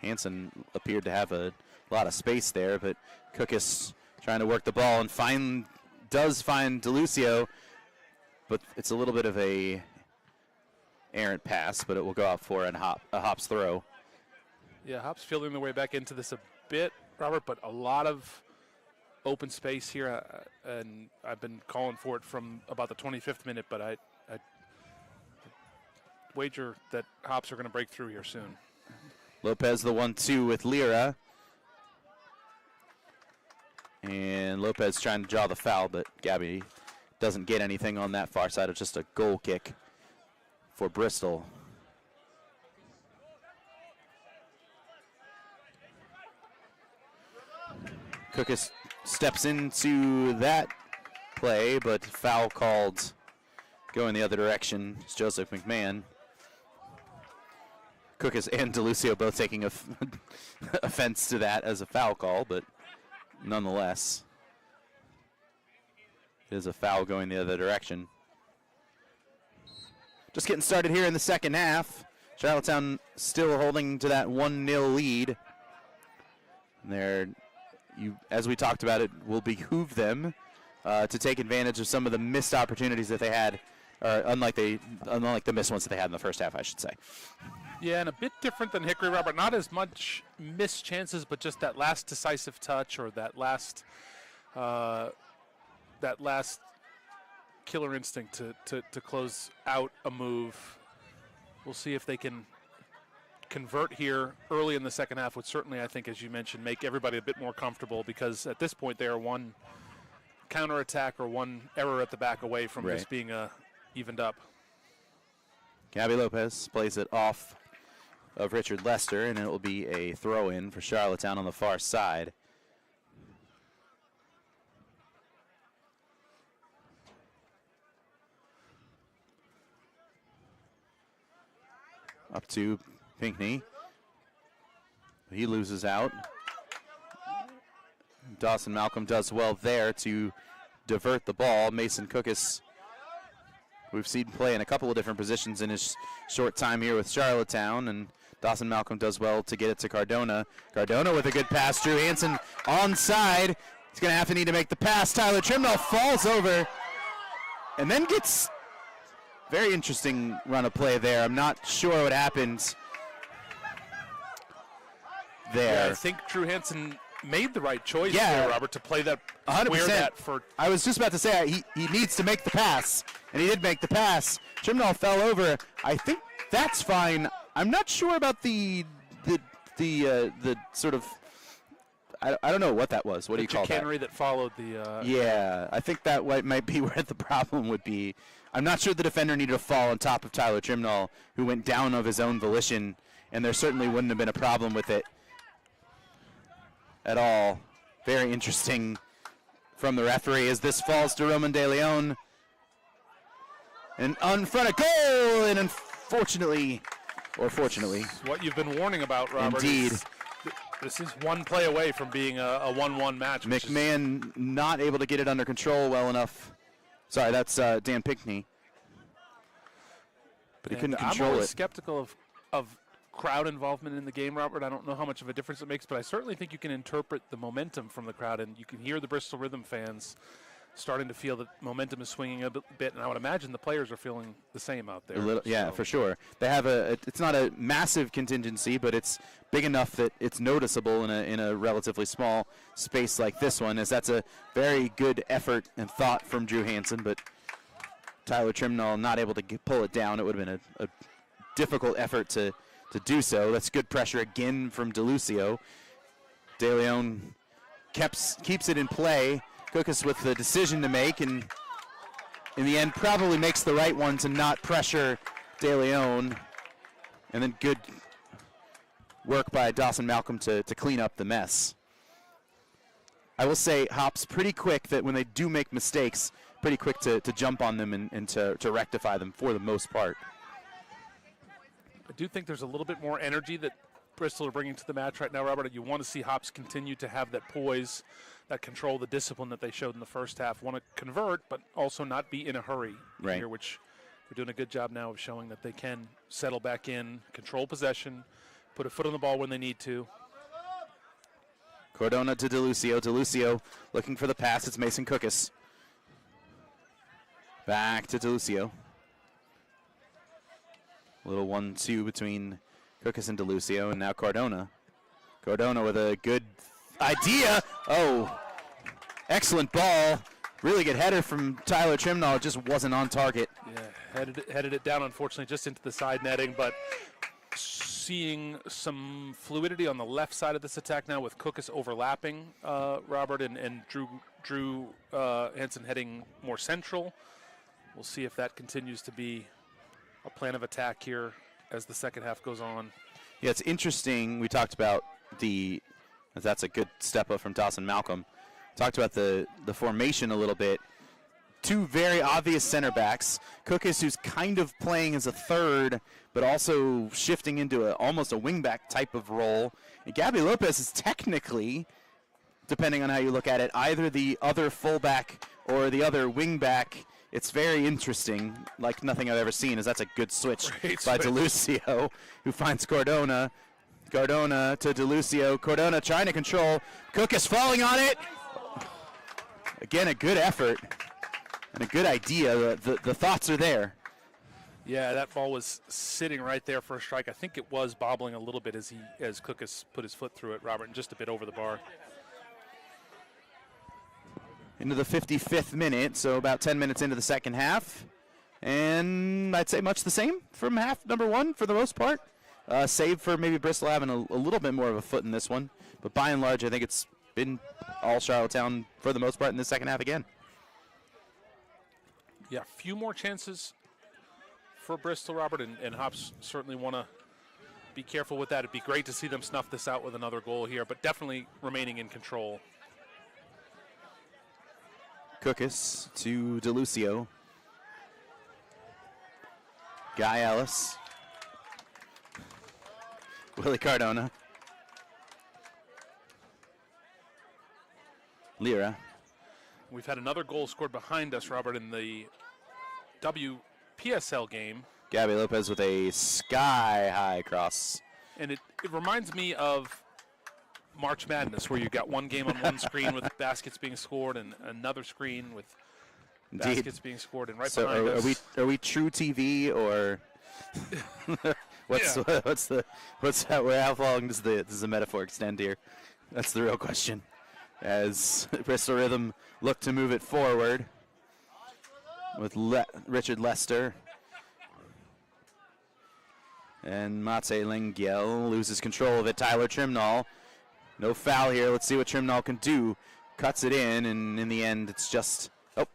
Hansen appeared to have a lot of space there, but Cookus trying to work the ball and does find DeLucio, but it's a little bit of a errant pass, but it will go out for a Hops throw. Yeah, Hops feeling their way back into this a bit, Robert, but a lot of open space here, and I've been calling for it from about the 25th minute, but I wager that Hops are going to break through here soon. Lopez the 1-2 with Lira. And Lopez trying to draw the foul, but Gabby doesn't get anything on that far side. It's just a goal kick for Bristol. Cookus steps into that play, but foul called going the other direction. It's Joseph McMahon. Cookus and DeLucio both taking offense to that as a foul call, but nonetheless, it is a foul going the other direction. Just getting started here in the second half. Charlottetown still holding to that 1-0 lead. And as we talked about, it will behoove them to take advantage of some of the missed opportunities that they had, or unlike the missed ones that they had in the first half, I should say. Yeah, and a bit different than Hickory, Robert. Not as much missed chances, but just that last decisive touch or that last killer instinct to close out a move. We'll see if they can convert here early in the second half, would certainly, I think, as you mentioned, make everybody a bit more comfortable, because at this point they are one counterattack or one error at the back away from right. this being evened up. Gabby Lopez plays it off of Richard Lester, and it will be a throw-in for Charlottetown on the far side. Up to Pinckney. He loses out. Dawson Malcolm does well there to divert the ball. Mason Cookus, we've seen play in a couple of different positions in his short time here with Charlottetown, and Dawson Malcolm does well to get it to Cardona. Cardona with a good pass. Drew Hansen onside. He's going to have to need to make the pass. Tyler Trimnall falls over and then gets very interesting run of play there. I'm not sure what happened there. Yeah, I think Drew Hansen made the right choice Yeah. there, Robert, to play that, 100%. square that for. I was just about to say he needs to make the pass and he did make the pass. Trimnall fell over. I think that's fine. I'm not sure about the sort of, I don't know what that was. What do you call that? The chicanery that followed the... Yeah, I think that might be where the problem would be. I'm not sure the defender needed to fall on top of Tyler Trimnall, who went down of his own volition, and there certainly wouldn't have been a problem with it at all. Very interesting from the referee as this falls to Roman De Leon. And on front of goal, and unfortunately, or fortunately. It's what you've been warning about, Robert. Indeed. This is one play away from being a 1-1 match. McMahon not able to get it under control well enough. Sorry, that's Dan Pinkney. But he couldn't control I'm always it. skeptical of crowd involvement in the game, Robert. I don't know how much of a difference it makes, but I certainly think you can interpret the momentum from the crowd, and you can hear the Bristol Rhythm fans starting to feel that momentum is swinging a bit, and I would imagine the players are feeling the same out there. A little, yeah, for sure. They have it's not a massive contingency, but it's big enough that it's noticeable in a relatively small space like this one, as that's a very good effort and thought from Drew Hansen, but Tyler Trimnall not able to pull it down. It would have been a difficult effort to do so. That's good pressure again from DeLucio. De Leon keeps it in play. Cookus with the decision to make, and in the end probably makes the right one to not pressure De Leon. And then good work by Dawson Malcolm to clean up the mess. I will say Hops pretty quick that when they do make mistakes, pretty quick to jump on them and to rectify them for the most part. I do think there's a little bit more energy that Bristol are bringing to the match right now, Robert. You want to see Hops continue to have that poise, that control, the discipline that they showed in the first half. Want to convert, but also not be in a hurry here, which they're doing a good job now of showing that they can settle back in, control possession, put a foot on the ball when they need to. Cordona to DeLucio. DeLucio looking for the pass. It's Mason Cookus. Back to DeLucio. A little 1-2 between Cookus and DeLucio, and now Cardona. Cardona with a good idea. Oh, excellent ball. Really good header from Tyler Trimnall. It just wasn't on target. Yeah, headed it down, unfortunately, just into the side netting, but seeing some fluidity on the left side of this attack now with Cookus overlapping Robert and Drew Hansen heading more central. We'll see if that continues to be a plan of attack here as the second half goes on. Yeah, it's interesting. We talked about that's a good step up from Dawson Malcolm. Talked about the formation a little bit. Two very obvious center backs. Cookus, who's kind of playing as a third, but also shifting into almost a wingback type of role. And Gabby Lopez is technically, depending on how you look at it, either the other fullback or the other wingback. It's very interesting, like nothing I've ever seen, as that's a good switch by DeLucio, who finds Cardona. Cardona to DeLucio. Cardona trying to control. Cookus falling on it. Again, a good effort and a good idea. The thoughts are there. Yeah, that ball was sitting right there for a strike. I think it was bobbling a little bit as Cookus put his foot through it, Robert, and just a bit over the bar. Into the 55th minute, so about 10 minutes into the second half. And I'd say much the same from half number one for the most part. Save for maybe Bristol having a little bit more of a foot in this one. But by and large, I think it's been all Charlottetown for the most part in the second half again. Yeah, a few more chances for Bristol, Robert, and Hops certainly want to be careful with that. It'd be great to see them snuff this out with another goal here, but definitely remaining in control. Cookus to DeLucio. Guy Ellis. Willie Cardona. Lira. We've had another goal scored behind us, Robert, in the WPSL game. Gabby Lopez with a sky-high cross. And it reminds me of March Madness, where you got one game on one screen with baskets being scored and another screen with baskets being scored, and so behind us. Are we true TV, or how long does the metaphor extend here? That's the real question. As Bristol Rhythm look to move it forward. with Richard Lester. And Mate Lengyel loses control of it. Tyler Trimnall. No foul here. Let's see what Trimnall can do. Cuts it in, and in the end, it's just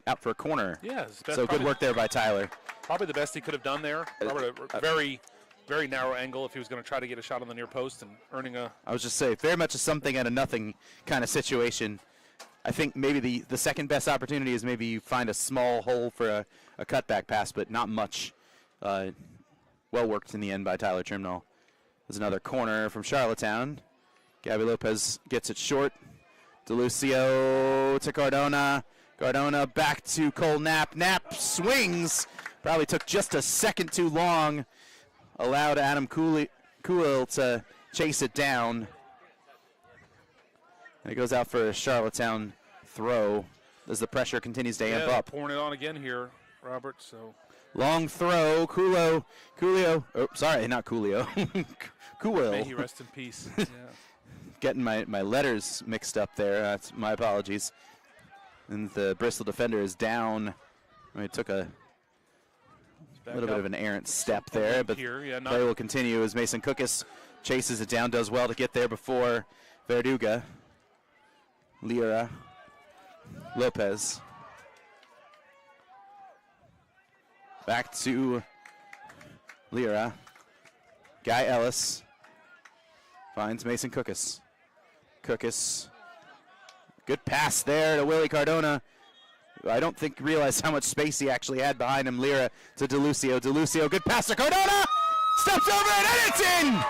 out for a corner. Yeah, so good work there by Tyler. Probably the best he could have done there. Robert, a very, very narrow angle if he was going to try to get a shot on the near post and earning a... I was just saying, very much a something out of nothing kind of situation. I think maybe the second best opportunity is maybe you find a small hole for a cutback pass, but not much. Well worked in the end by Tyler Trimnall. There's another corner from Charlottetown. Gabby Lopez gets it short. DeLucio to Cardona. Cardona back to Cole Knapp. Knapp swings. Probably took just a second too long. Allowed Adam Cooley to chase it down. And it goes out for a Charlottetown throw as the pressure continues to amp up. Pouring it on again here, Robert. So long throw. Coolio. Oh, sorry, not Coolio. Coolio. May he rest in peace. Yeah. Getting my letters mixed up there. That's my apologies. And the Bristol defender is down. It took a little bit of an errant step there, but here, play will continue as Mason Cookus chases it down, does well to get there before Verduga. Lira. Lopez. Back to Lira. Guy Ellis finds Mason Cookus. Cookus. Good pass there to Willie Cardona. I don't think realized how much space he actually had behind him. Lira to DeLucio. DeLucio, good pass to Cardona. Steps over it, and it's in!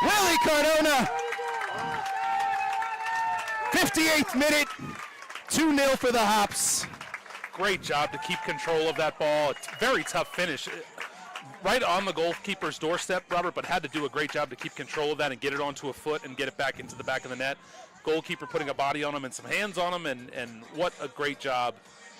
Willie Cardona. 58th minute. 2-0 for the Hops. Great job to keep control of that ball. It's a very tough finish. Right on the goalkeeper's doorstep, Robert, but had to do a great job to keep control of that and get it onto a foot and get it back into the back of the net. Goalkeeper putting a body on him and some hands on him, and what a great job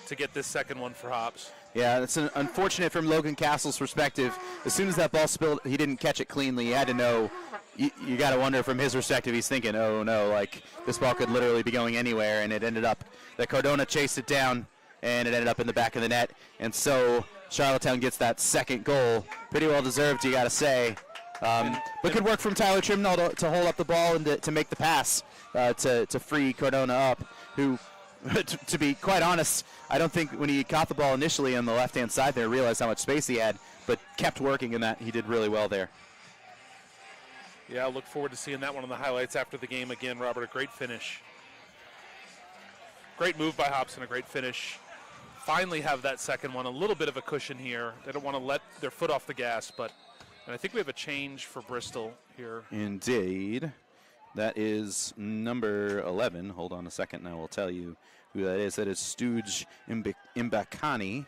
to get this second one for Hops. Yeah, it's unfortunate from Logan Castle's perspective. As soon as that ball spilled, he didn't catch it cleanly. He had to know. You got to wonder from his perspective, he's thinking, oh no, like this ball could literally be going anywhere, and it ended up that Cardona chased it down, and it ended up in the back of the net. And so Charlottetown gets that second goal. Pretty well deserved, you got to say. But good work from Tyler Trimnall to hold up the ball and to make the pass to free Cardona up, who, to be quite honest, I don't think when he caught the ball initially on the left-hand side there realized how much space he had, but kept working in that. He did really well there. Yeah, I look forward to seeing that one on the highlights after the game again, Robert. A great finish. Great move by Hops and a great finish. Finally have that second one. A little bit of a cushion here. They don't want to let their foot off the gas, but and I think we have a change for Bristol here. Indeed. That is number 11. Hold on a second and I will tell you who that is. That is Stooge Mbakani.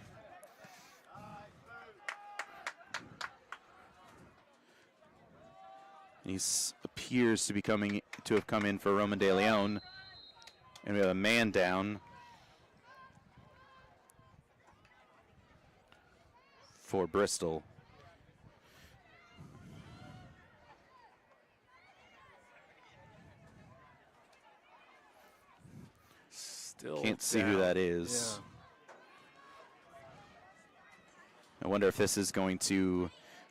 He appears to be to have come in for Roman De Leon. And we have a man down for Bristol. Still can't see down. who that is. Yeah. I wonder if this is going to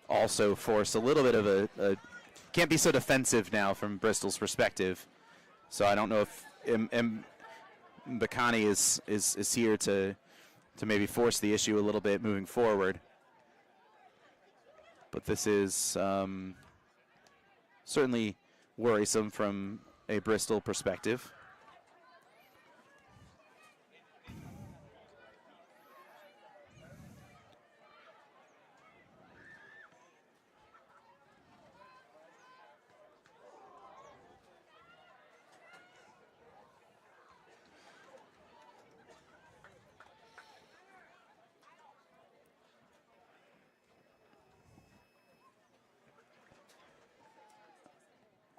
also force a little bit of a can't be so defensive now from Bristol's perspective. So I don't know if Mbakani is here to maybe force the issue a little bit moving forward. But this is certainly worrisome from a Bristol perspective.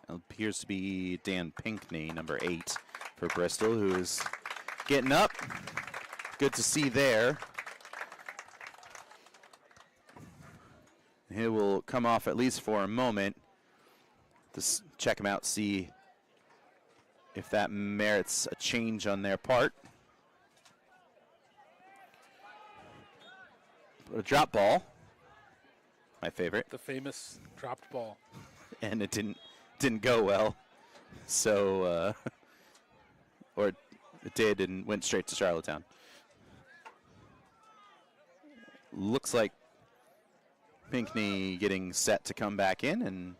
Appears to be Dan Pinkney, number 8 for Bristol, who is getting up. Good to see there. He will come off at least for a moment. Just check him out, see if that merits a change on their part. A drop ball. My favorite. The famous dropped ball. And it didn't go well. So, or it did and went straight to Charlottetown. Looks like Pinckney getting set to come back in, and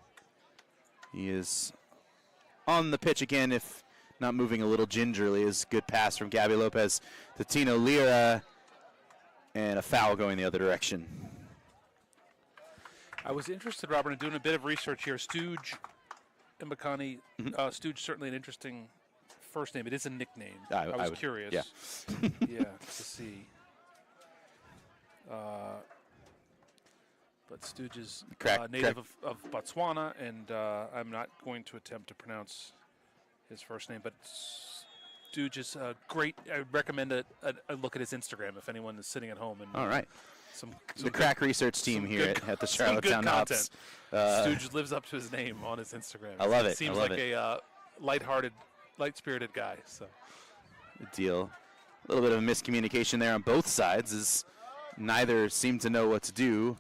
he is on the pitch again, if not moving a little gingerly. Is a good pass from Gabby Lopez to Tino Lira, and a foul going the other direction. I was interested, Robert, in doing a bit of research here. Stooge Mbakani, Stooge, certainly an interesting first name. It is a nickname. I was curious. Yeah. Yeah, to see. But Stooge is native of Botswana, and I'm not going to attempt to pronounce his first name, but Stooge is great. I would recommend a look at his Instagram if anyone is sitting at home. And All right. Some the crack research team here at the Charlottetown Hops. Stooge lives up to his name on his Instagram. I love it. Seems like a lighthearted, light-spirited guy. So, good deal. A little bit of a miscommunication there on both sides, as neither seem to know what to do.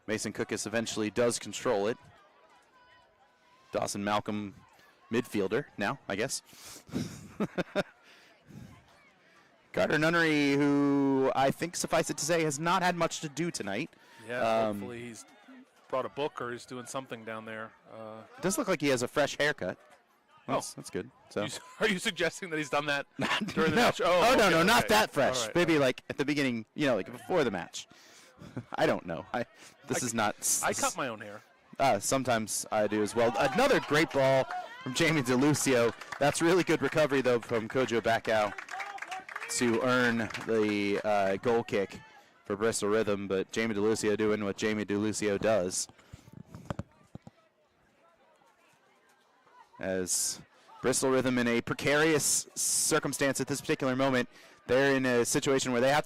Mason Cookus eventually does control it. Dawson Malcolm, midfielder now, I guess. Carter Nunnery, who I think, suffice it to say, has not had much to do tonight. Yeah, hopefully he's brought a book or he's doing something down there. It does look like he has a fresh haircut. That's good. So, are you suggesting that he's done that during the no. match? No, not that fresh. Right, Maybe like at the beginning, like before the match. I don't know. This is not. I cut my own hair. Sometimes I do as well. Another great ball from Jamie DeLucio. That's really good recovery, though, from Kojo Bakau to earn the goal kick for Bristol Rhythm. But Jamie DeLucio doing what Jamie DeLucio does. As Bristol Rhythm in a precarious circumstance at this particular moment, they're in a situation where they have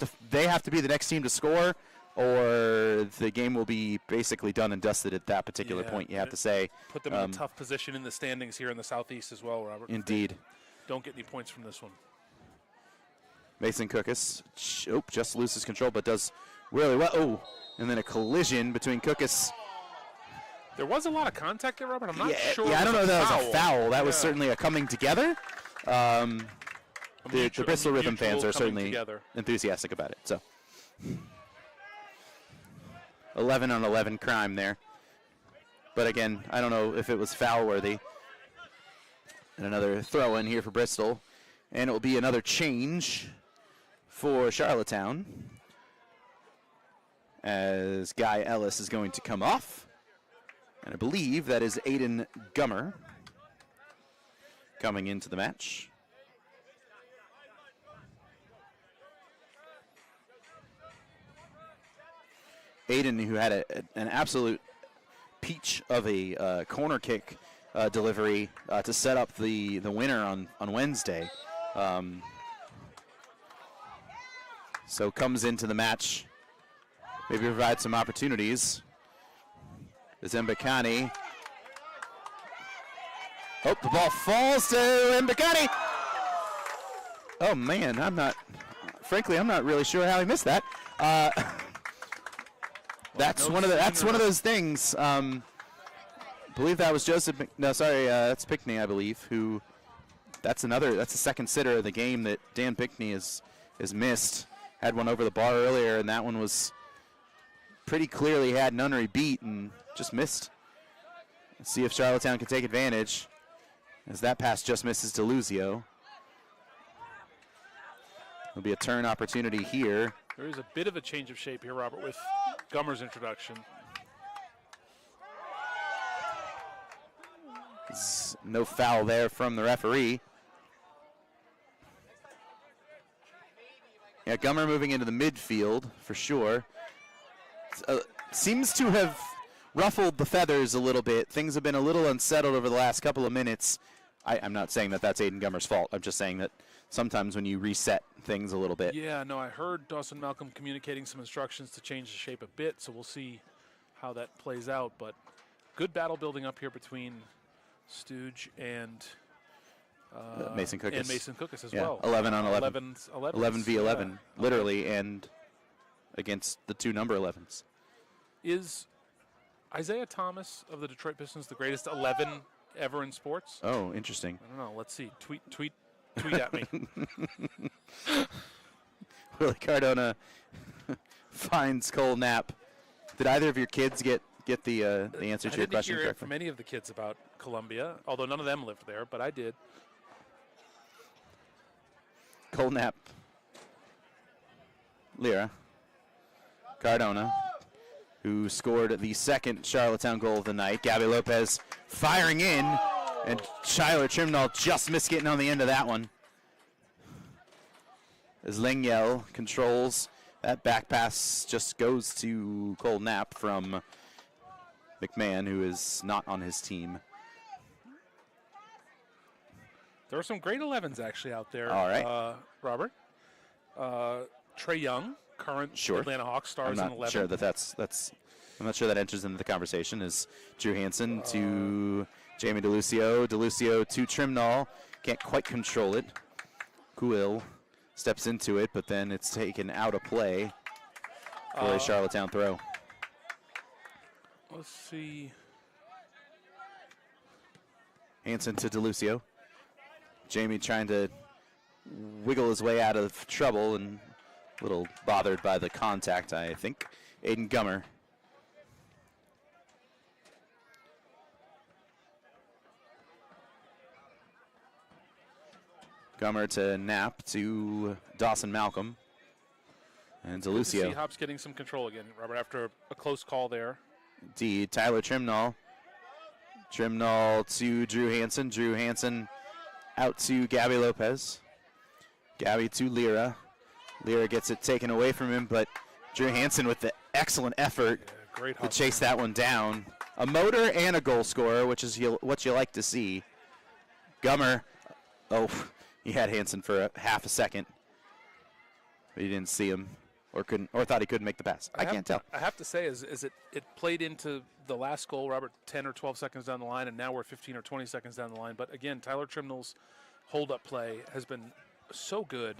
to be the next team to score, or the game will be basically done and dusted at that particular point, you have to say. Put them in a tough position in the standings here in the Southeast as well, Robert. Indeed. Don't get any points from this one. Mason Cookus, just loses control, but does really well. Oh, and then a collision between Cookus. There was a lot of contact there, Robert. I'm not sure. Yeah, I don't know if that was a foul. That was certainly a coming together. The Bristol Rhythm fans are certainly enthusiastic about it. So 11-on-11 crime there. But again, I don't know if it was foul worthy. And another throw in here for Bristol. And it will be another change for Charlottetown, as Guy Ellis is going to come off. And I believe that is Aiden Gummer coming into the match. Aiden, who had an absolute peach of a corner kick delivery to set up the winner on Wednesday. So comes into the match, maybe provide some opportunities. Mbakani. Oh, the ball falls to Mbakani. Oh man, I'm not really sure how he missed that. That's one of those things. I believe that was Joseph. That's Pinckney, I believe. That's the second sitter of the game that Dan Pinckney has missed. Had one over the bar earlier, and that one was pretty clearly had Nunnery beat and just missed. Let's see if Charlottetown can take advantage, as that pass just misses DeLuzio. There'll be a turn opportunity here. There is a bit of a change of shape here, Robert, with Gummer's introduction. There's no foul there from the referee. Yeah, Gummer moving into the midfield for sure. Seems to have ruffled the feathers a little bit. Things have been a little unsettled over the last couple of minutes. I'm not saying that that's Aiden Gummer's fault. I'm just saying that sometimes when you reset things a little bit. Yeah, no, I heard Dawson Malcolm communicating some instructions to change the shape a bit, so we'll see how that plays out. But good battle building up here between Stooge and Mason Cookus. as well. 11-on-11. 11 11 v 11, literally, and against the two number 11s. Is Isaiah Thomas of the Detroit Pistons the greatest 11 ever in sports? Oh, interesting. I don't know. Let's see. Tweet at me. Willie Cardona finds Cole Knapp. Did either of your kids get the answer to your question I didn't hear it correctly? from any of the kids about Columbia, although none of them lived there, but I did. Cole Knapp, Lyra, Cardona, who scored the second Charlottetown goal of the night. Gabby Lopez firing in, and Shyler Trimnall just missed getting on the end of that one. As Lengyel controls that back pass, just goes to Cole Knapp from McMahon, who is not on his team. There are some great 11s actually out there. All right. Robert. Trey Young, current Atlanta Hawks stars in 11. I'm not sure that's. I'm not sure that enters into the conversation. Is Drew Hansen to Jamie DeLucio. DeLucio to Trimnall. Can't quite control it. Kuil steps into it, but then it's taken out of play for a Charlottetown throw. Let's see. Hansen to DeLucio. Jamie trying to wiggle his way out of trouble and a little bothered by the contact, I think. Aiden Gummer. Gummer to Knapp to Dawson Malcolm. And DeLucio. See Hops getting some control again, Robert, after a close call there. Indeed. Tyler Trimnall. Trimnall to Drew Hansen. Drew Hansen out to Gabby Lopez. Gabby to Lyra. Lyra gets it taken away from him, but Drew Hansen with the excellent effort to chase that one down. A motor and a goal scorer, which is what you like to see. Gummer, he had Hansen for half a second, but he didn't see him or thought he couldn't make the pass. I can't tell. I have to say, is it played into the last goal, Robert, 10 or 12 seconds down the line, and now we're 15 or 20 seconds down the line. But again, Tyler Trimnall's hold-up play has been so good,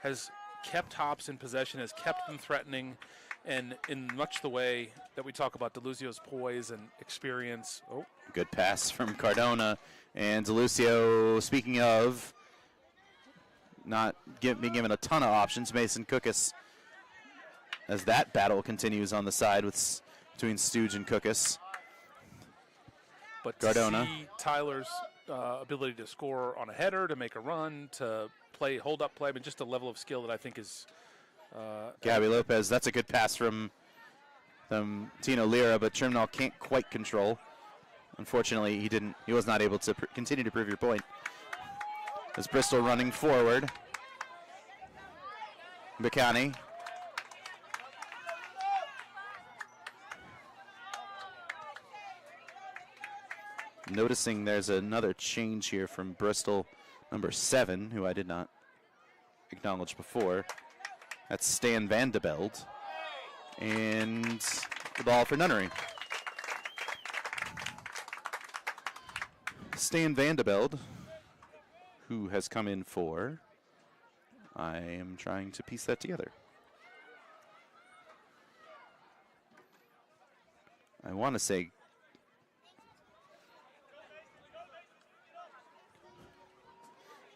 has kept Hops in possession, has kept them threatening, and in much the way that we talk about DeLucio's poise and experience. Oh, good pass from Cardona. And DeLucio, speaking of not being given a ton of options, Mason Cookus, as that battle continues on the side between Stooge and Cookus. But Cardona. to see Tyler's ability to score on a header, to make a run, to play hold-up play, I mean, just a level of skill that I think is... Gabby Lopez, that's a good pass from Tino Lyra, but Trimnall can't quite control. Unfortunately, he was not able to continue to prove your point. As Bristol running forward. Bacani. Noticing there's another change here from Bristol, number 7, who I did not acknowledge before. That's Stan Vandebeld. And the ball for Nunnery. Stan Vandebeld, who has come in for, I am trying to piece that together. I want to say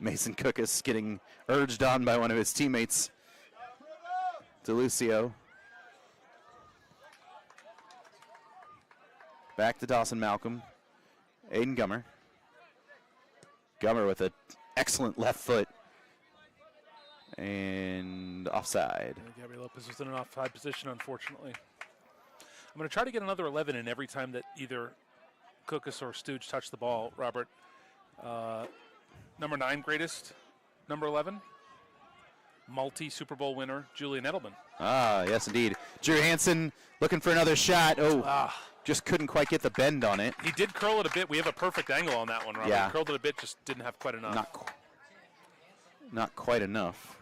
Mason Cookus getting urged on by one of his teammates, DeLucio. Back to Dawson Malcolm. Aiden Gummer. Gummer with an excellent left foot. And offside. Gabby Lopez was in an offside position, unfortunately. I'm going to try to get another 11 in every time that either Cookus or Stooge touch the ball, Robert. Number 9 greatest, number 11, multi-Super Bowl winner, Julian Edelman. Ah, yes, indeed. Drew Hansen looking for another shot. Just couldn't quite get the bend on it. He did curl it a bit. We have a perfect angle on that one, Robert. Yeah. He curled it a bit, just didn't have quite enough. Not quite enough.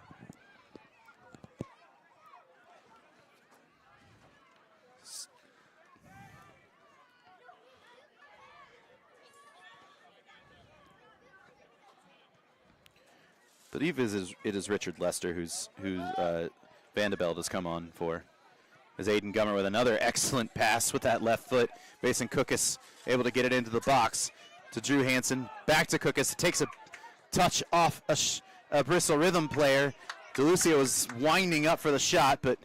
I believe it is Richard Lester who's Vandebeld has come on for. As Aiden Gummer with another excellent pass with that left foot. Mason Cookus able to get it into the box to Drew Hansen. Back to Cookus. It takes a touch off a Bristol Rhythm player. DeLucio was winding up for the shot, but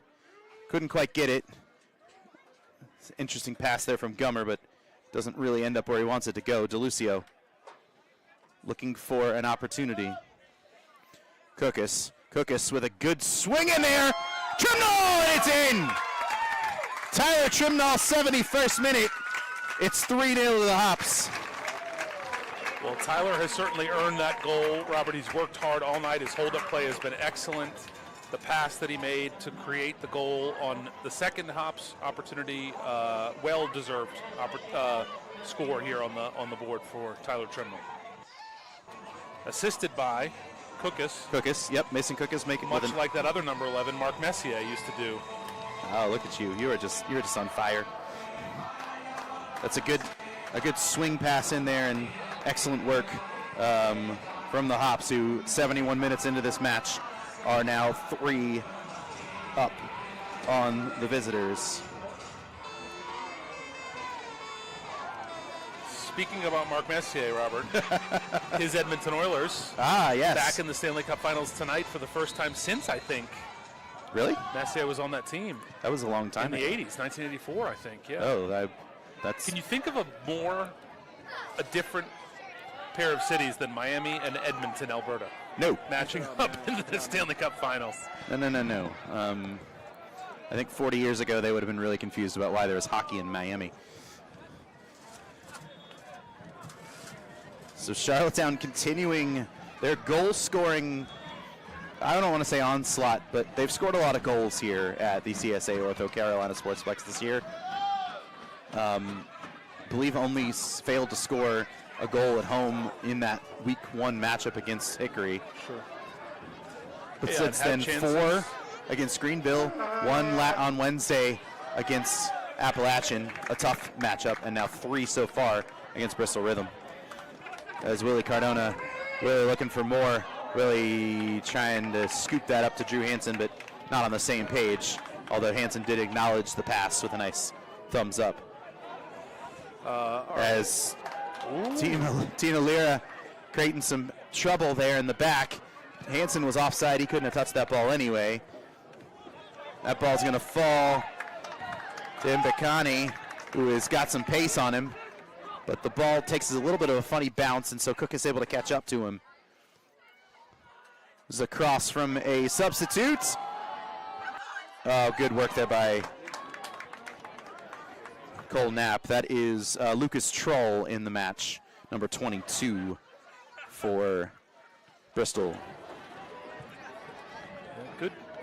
couldn't quite get it. It's an interesting pass there from Gummer, but doesn't really end up where he wants it to go. DeLucio looking for an opportunity. Cookus with a good swing in there. Trimnall, and it's in! Tyler Trimnall, 71st minute. It's 3-0 to the Hops. Well, Tyler has certainly earned that goal. Robert, he's worked hard all night. His hold-up play has been excellent. The pass that he made to create the goal on the second Hops opportunity, well-deserved score here on the board for Tyler Trimnall. Assisted by Cookus. Yep, Mason Cookus making much like that other number 11, Mark Messier, used to do. Oh, look at you! You're just on fire. That's a good swing pass in there, and excellent work from the Hops, who 71 minutes into this match are now 3 up on the visitors. Speaking about Mark Messier, Robert, his Edmonton Oilers yes, back in the Stanley Cup Finals tonight for the first time since, I think. Really? Messier was on that team. That was a long time in ago. the 80s, 1984, I think, yeah. Oh, that's... Can you think of a different pair of cities than Miami and Edmonton, Alberta? No. Matching up in the Stanley Cup Finals. No. I think 40 years ago they would have been really confused about why there was hockey in Miami. So Charlottetown continuing their goal-scoring, I don't want to say onslaught, but they've scored a lot of goals here at the CSA Ortho Carolina Sportsplex this year. Believe only failed to score a goal at home in that Week 1 matchup against Hickory. Sure. But since then, 4 against Greenville, 1 on Wednesday against Appalachian, a tough matchup, and now 3 so far against Bristol Rhythm. As Willie Cardona really looking for more, really trying to scoop that up to Drew Hansen, but not on the same page, although Hansen did acknowledge the pass with a nice thumbs up. As Tina Lira creating some trouble there in the back. Hansen was offside. He couldn't have touched that ball anyway. That ball's going to fall to Mbekani, who has got some pace on him. But the ball takes a little bit of a funny bounce, and so Cook is able to catch up to him. This is a cross from a substitute. Oh, good work there by Cole Knapp. That is Lucas Troll in the match, number 22 for Bristol.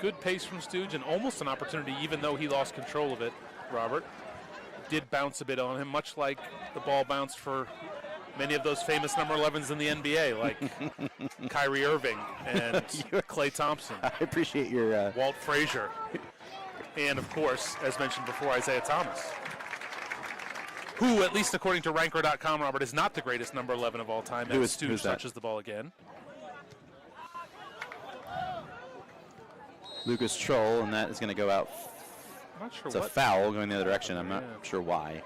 Good pace from Stooge, and almost an opportunity, even though he lost control of it, Robert. Did bounce a bit on him, much like the ball bounced for many of those famous number 11s in the NBA, like Kyrie Irving and Klay Thompson. I appreciate your... Walt Frazier. And, of course, as mentioned before, Isaiah Thomas, who, at least according to Ranker.com, Robert, is not the greatest number 11 of all time. Who's Stooge that? touches the ball again. Lucas Troll, and that is going to go out. I'm not sure It's a foul going the other direction. I'm not sure why.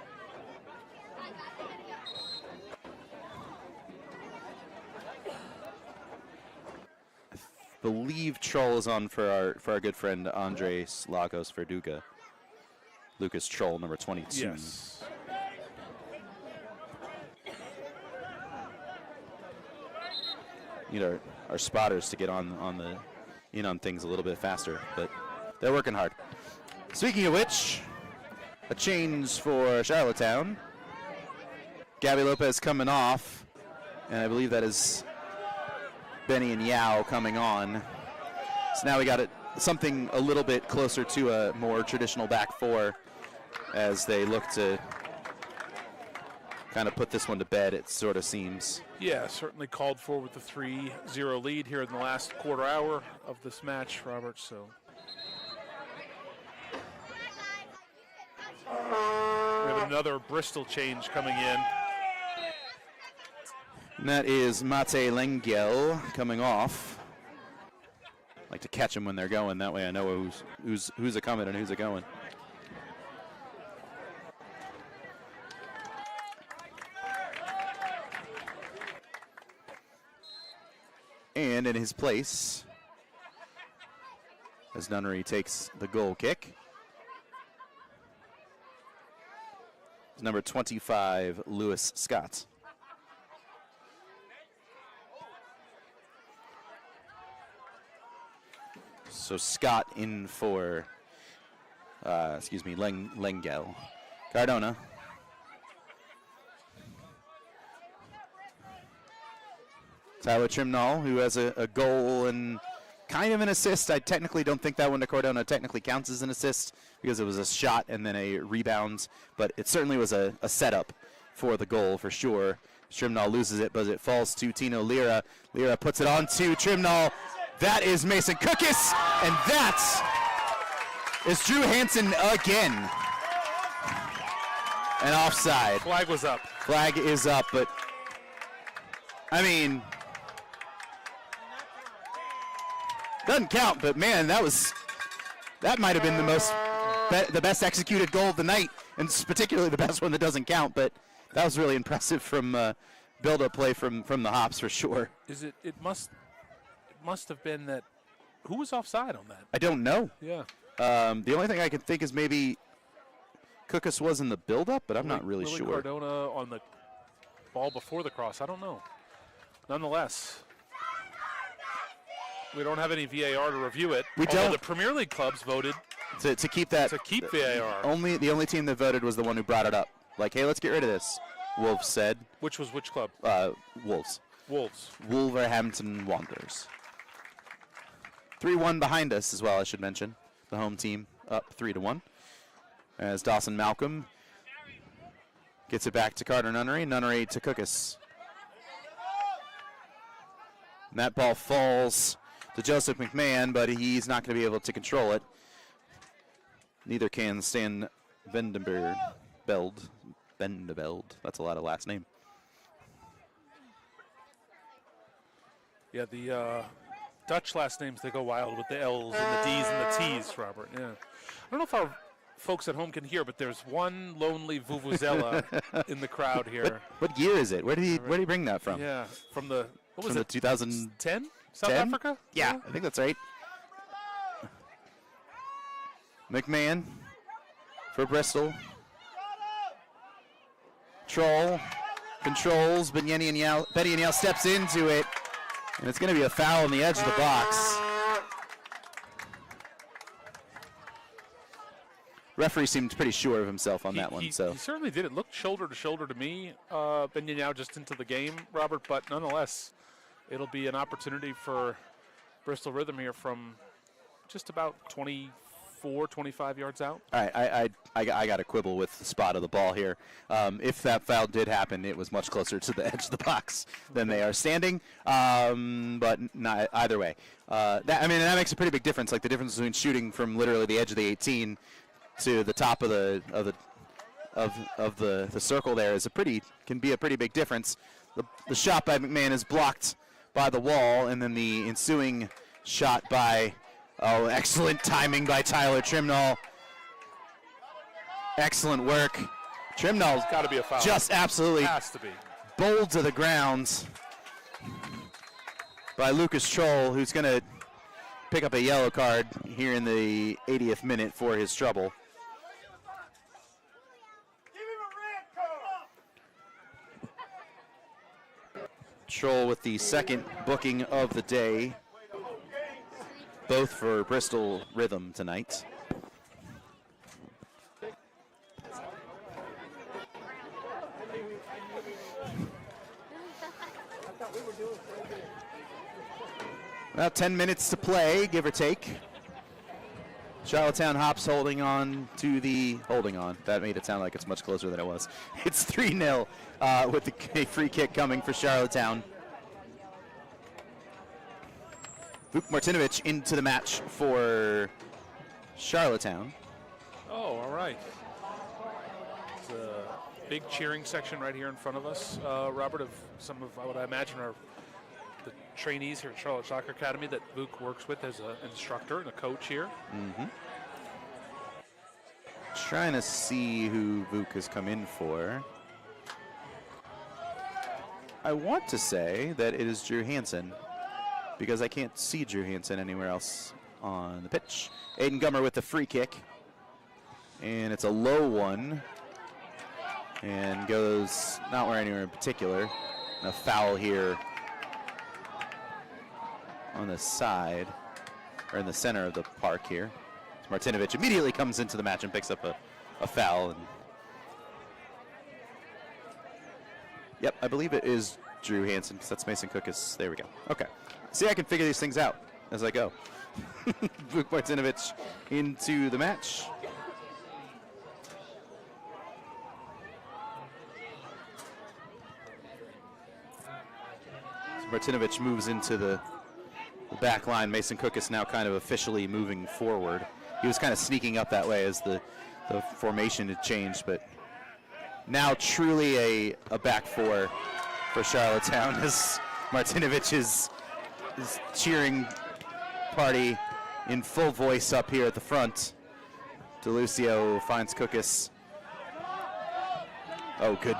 I believe Troll is on for our good friend Andres Lagos Verduga. Lucas Troll, number 22. Yes. Need our spotters to get on things a little bit faster, but they're working hard. Speaking of which, a change for Charlottetown. Gabby Lopez coming off, and I believe that is Benny and Yao coming on. So now we got something a little bit closer to a more traditional back four as they look to kind of put this one to bed, it sort of seems. Yeah, certainly called for with the 3-0 lead here in the last quarter hour of this match, Robert, so. We have another Bristol change coming in. And that is Mate Lengyel coming off. Like to catch them when they're going. That way I know who's a coming and who's a going. And in his place, as Nunnery takes the goal kick, is number 25, Lewis Scott. So Scott in for, Lengel. Cardona. Tyler Trimnall, who has a goal and kind of an assist. I technically don't think that one to Cardona technically counts as an assist because it was a shot and then a rebound, but it certainly was a setup for the goal for sure. Trimnall loses it, but it falls to Tino Lira. Lira puts it on to Trimnall. That is Mason Cookis, and that is Drew Hansen again. And offside. Flag was up. Flag is up, but I mean, doesn't count. But man, that might have been the best executed goal of the night, and particularly the best one that doesn't count. But that was really impressive from build-up play from the Hops for sure. It must have been that. Who was offside on that? I don't know. Yeah. The only thing I can think is maybe Cookus was in the build-up, but I'm not really Willie sure. Cardona on the ball before the cross. I don't know. Nonetheless, we don't have any VAR to review it. We don't. The Premier League clubs voted to keep that. to keep VAR. The only team that voted was the one who brought it up. Like, hey, let's get rid of this. Wolves said. Which was which club? Wolves. Wolves. Wolverhampton Wanderers. 3-1 behind us as well, I should mention. The home team up 3-1. As Dawson Malcolm gets it back to Carter Nunnery. Nunnery to Cookus. And that ball falls to Joseph McMahon, but he's not going to be able to control it. Neither can Stan Vendebeld. That's a lot of last name. Yeah, the Dutch last names, they go wild with the L's and the D's and the T's, Robert. Yeah. I don't know if our folks at home can hear, but there's one lonely Vuvuzela in the crowd here. What year is it? Where did he bring that from? Yeah, from the, what was from it? The 2010? South Africa? Yeah, I think that's right. McMahon for Bristol. Troll controls, but Betty and Yell steps into it, and it's going to be a foul on the edge of the box. Referee seemed pretty sure of himself on that one. He certainly did. It looked shoulder to shoulder to me. Benyanyao just into the game, Robert, but nonetheless, it'll be an opportunity for Bristol Rhythm here from just about 24, 25 yards out. All right, I got to quibble with the spot of the ball here. If that foul did happen, it was much closer to the edge of the box than they are standing. But not either way. That makes a pretty big difference. Like the difference between shooting from literally the edge of the 18 to the top of the circle there can be a pretty big difference. The shot by McMahon is blocked by the wall, and then the ensuing shot by excellent timing by Tyler Trimnall. Excellent work. Trimnall's got to be a foul. Just absolutely has to be bowled to the ground by Lucas Troll, who's going to pick up a yellow card here in the 80th minute for his trouble. Troll with the second booking of the day, both for Bristol Rhythm tonight. About 10 minutes to play, give or take. Charlottetown Hops holding on. That made it sound like it's much closer than it was. It's 3-0 with a free kick coming for Charlottetown. Vuk Martinovic into the match for Charlottetown. Oh, all right. It's a big cheering section right here in front of us, Robert, of some of what I imagine are the trainees here at Charlotte Soccer Academy that Vuk works with as an instructor and a coach here. Mm-hmm. Trying to see who Vuk has come in for. I want to say that it is Drew Hansen. because I can't see Drew Hansen anywhere else on the pitch. Aiden Gummer with the free kick. And it's a low one. And goes not where anywhere in particular. And a foul here on the side, or in the center of the park here. So Martinovic immediately comes into the match and picks up a foul. And yep, I believe it is Drew Hansen, because that's Mason Cookus. There we go. Okay. See, I can figure these things out as I go. Vuk Martinovic into the match. So Martinovic moves into the back line. Mason Cookus now kind of officially moving forward. He was kind of sneaking up that way as the formation had changed, but now truly a back four for Charlottetown as Martinovic is cheering party in full voice up here at the front. DeLucio finds Cookus. Oh, good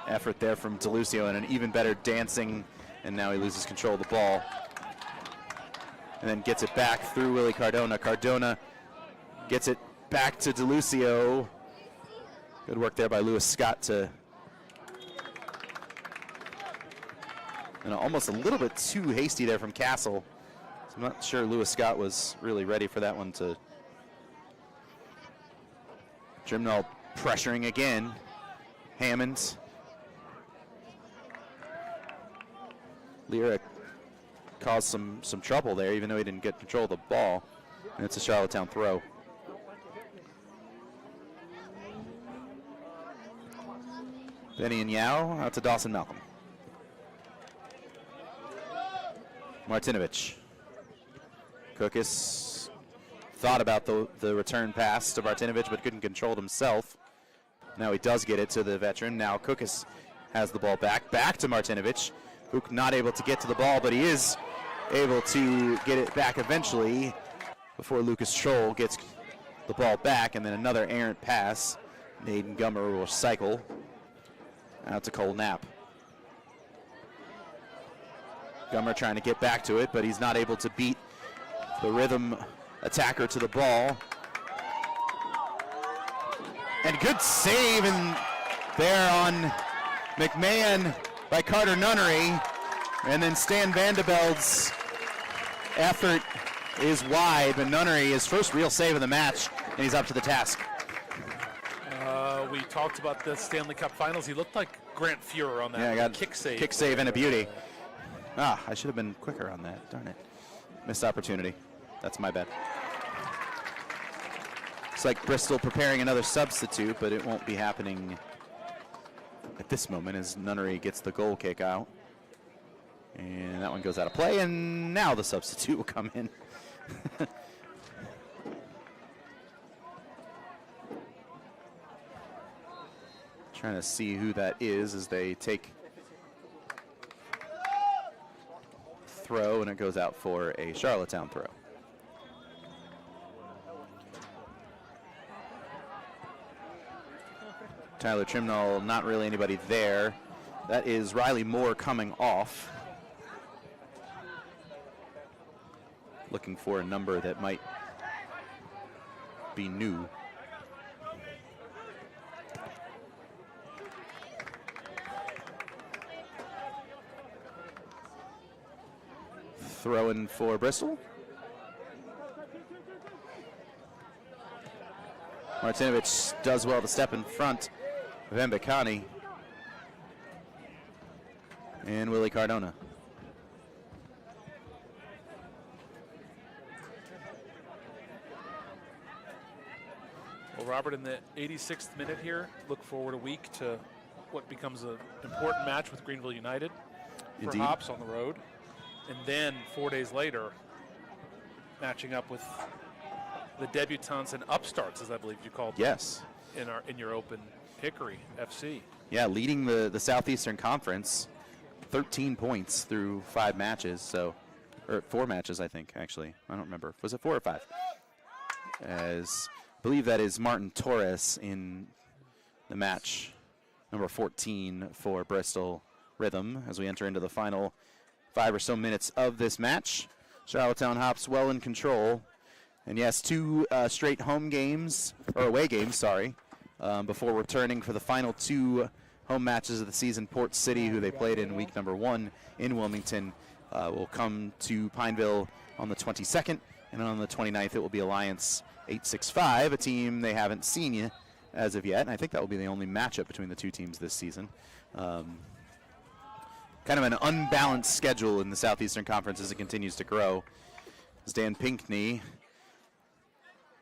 effort there from DeLucio, and an even better dancing, and now he loses control of the ball. And then gets it back through Willie Cardona. Cardona gets it back to DeLucio. Good work there by Lewis Scott to, and almost a little bit too hasty there from Castle. So I'm not sure Lewis Scott was really ready for that one to. Trimnall pressuring again. Hammond. Lyra caused some trouble there, even though he didn't get control of the ball. And it's a Charlottetown throw. Benny and Yao out to Dawson Malcolm. Martinovic. Cookus thought about the return pass to Martinovic, but couldn't control it himself. Now he does get it to the veteran. Now Cookus has the ball back to Martinovic. Vuk not able to get to the ball, but he is able to get it back eventually before Lucas Troll gets the ball back, and then another errant pass. Aiden Gummer will cycle out to Cole Knapp. Gummer trying to get back to it, but he's not able to beat the rhythm attacker to the ball. And good save in there on McMahon by Carter Nunnery. And then Stan Vandebeld's effort is wide, but Nunnery, his first real save of the match, and he's up to the task. We talked about the Stanley Cup Finals. He looked like Grant Fuhrer on that. Yeah, I got kick save. Kick save and a beauty. I should have been quicker on that. Darn it. Missed opportunity. That's my bad. It's like Bristol preparing another substitute, but it won't be happening at this moment as Nunnery gets the goal kick out. And that one goes out of play, and now the substitute will come in. Trying to see who that is as they take throw, and it goes out for a Charlottetown throw. Tyler Trimnall, not really anybody there. That is Riley Moore coming off. Looking for a number that might be new. Throw in for Bristol. Martinovic does well to step in front of Mbekani. And Willie Cardona. Well, Robert, in the 86th minute here, look forward a week to what becomes an important match with Greenville United for Indeed. Hops on the road. And then 4 days later, matching up with the debutantes and upstarts, as I believe you called them, Yes. in your open Hickory FC. Yeah, leading the Southeastern Conference, 13 points through 5 matches. So, or 4 matches, I think, actually. I don't remember. Was it 4 or 5? As I believe that is Martin Torres in the match, number 14 for Bristol Rhythm, as we enter into the final 5 or so minutes of this match. Charlottetown Hops well in control. And yes, 2 straight home games, or away games, sorry, before returning for the final 2 home matches of the season. Port City, who they played in week number 1 in Wilmington, will come to Pineville on the 22nd, and on the 29th it will be Alliance 865, a team they haven't seen yet as of yet, and I think that will be the only matchup between the 2 teams this season. Kind of an unbalanced schedule in the Southeastern Conference as it continues to grow. As Dan Pinkney,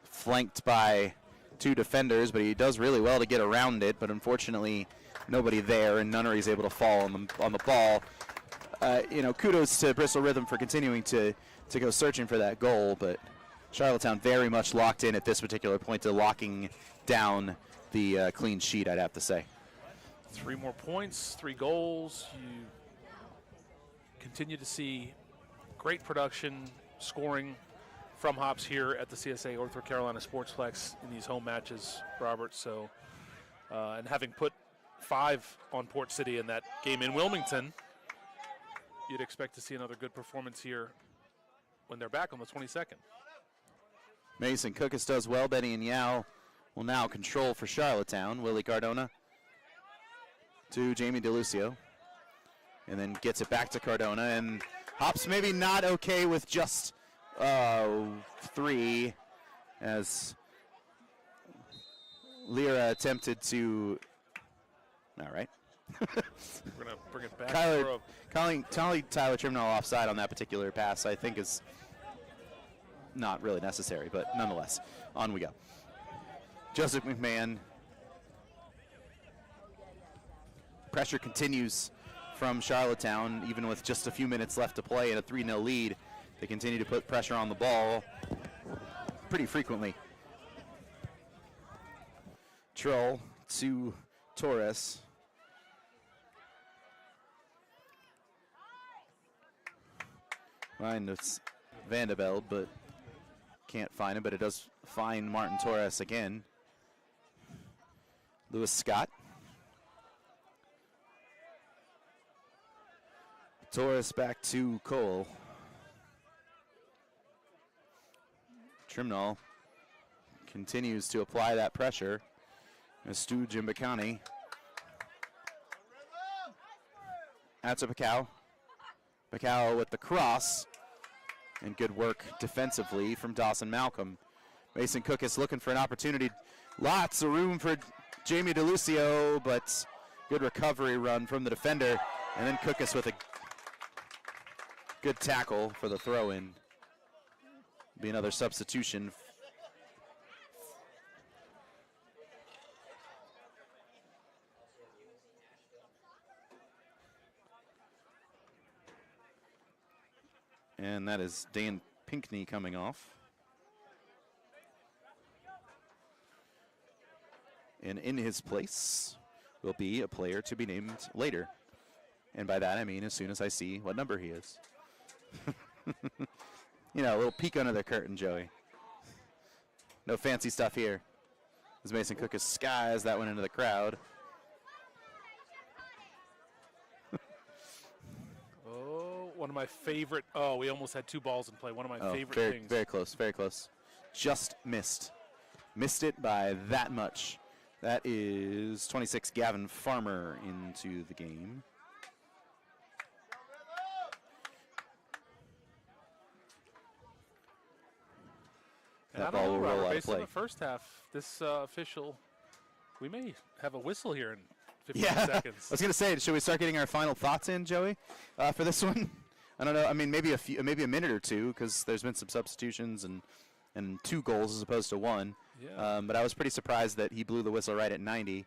flanked by 2 defenders, but he does really well to get around it, but unfortunately nobody there, and Nunnery is able to fall on the ball. Kudos to Bristol Rhythm for continuing to go searching for that goal, but Charlottetown very much locked in at this particular point to locking down the clean sheet, I'd have to say. 3 more points, 3 goals. You continue to see great production, scoring from Hops here at the CSA North Carolina Sportsplex in these home matches, Robert. So, and having put 5 on Port City in that game in Wilmington, you'd expect to see another good performance here when they're back on the 22nd. Mason Cookus does well. Benny and Yao will now control for Charlottetown. Willie Cardona to Jamie DeLucio, and then gets it back to Cardona. And Hops maybe not okay with just 3, as Lyra attempted to. All right. We're going to bring it back. Calling Tyler Trimnall offside on that particular pass, I think, is not really necessary, but nonetheless, on we go. Joseph McMahon. Pressure continues from Charlottetown, even with just a few minutes left to play and a 3-0 lead. They continue to put pressure on the ball pretty frequently. Troll to Torres. Find it's Vandeveld, but can't find him, but it does find Martin Torres again. Lewis Scott. Torres back to Cole. Trimnall continues to apply that pressure. Stu Jimbakani. That's a Pacao. Pacao with the cross. And good work defensively from Dawson Malcolm. Mason Cook is looking for an opportunity. Lots of room for Jamie DeLucio, but good recovery run from the defender. And then Cookus with a good tackle for the throw-in. Be another substitution. And that is Dan Pinkney coming off. And in his place will be a player to be named later. And by that I mean as soon as I see what number he is. You know, a little peek under the curtain, Joey. No fancy stuff here. As Mason Cook skies that one into the crowd. One of my favorite. Oh, we almost had 2 balls in play. One of my favorite things. Very close, very close. Just missed. Missed it by that much. That is 26 Gavin Farmer into the game. And I don't know, Robert, based on the first half, this official, we may have a whistle here in 15 seconds. I was going to say, should we start getting our final thoughts in, Joey, for this one? I don't know. I mean, maybe a minute or 2, because there's been some substitutions and 2 goals as opposed to 1. Yeah. But I was pretty surprised that he blew the whistle right at 90.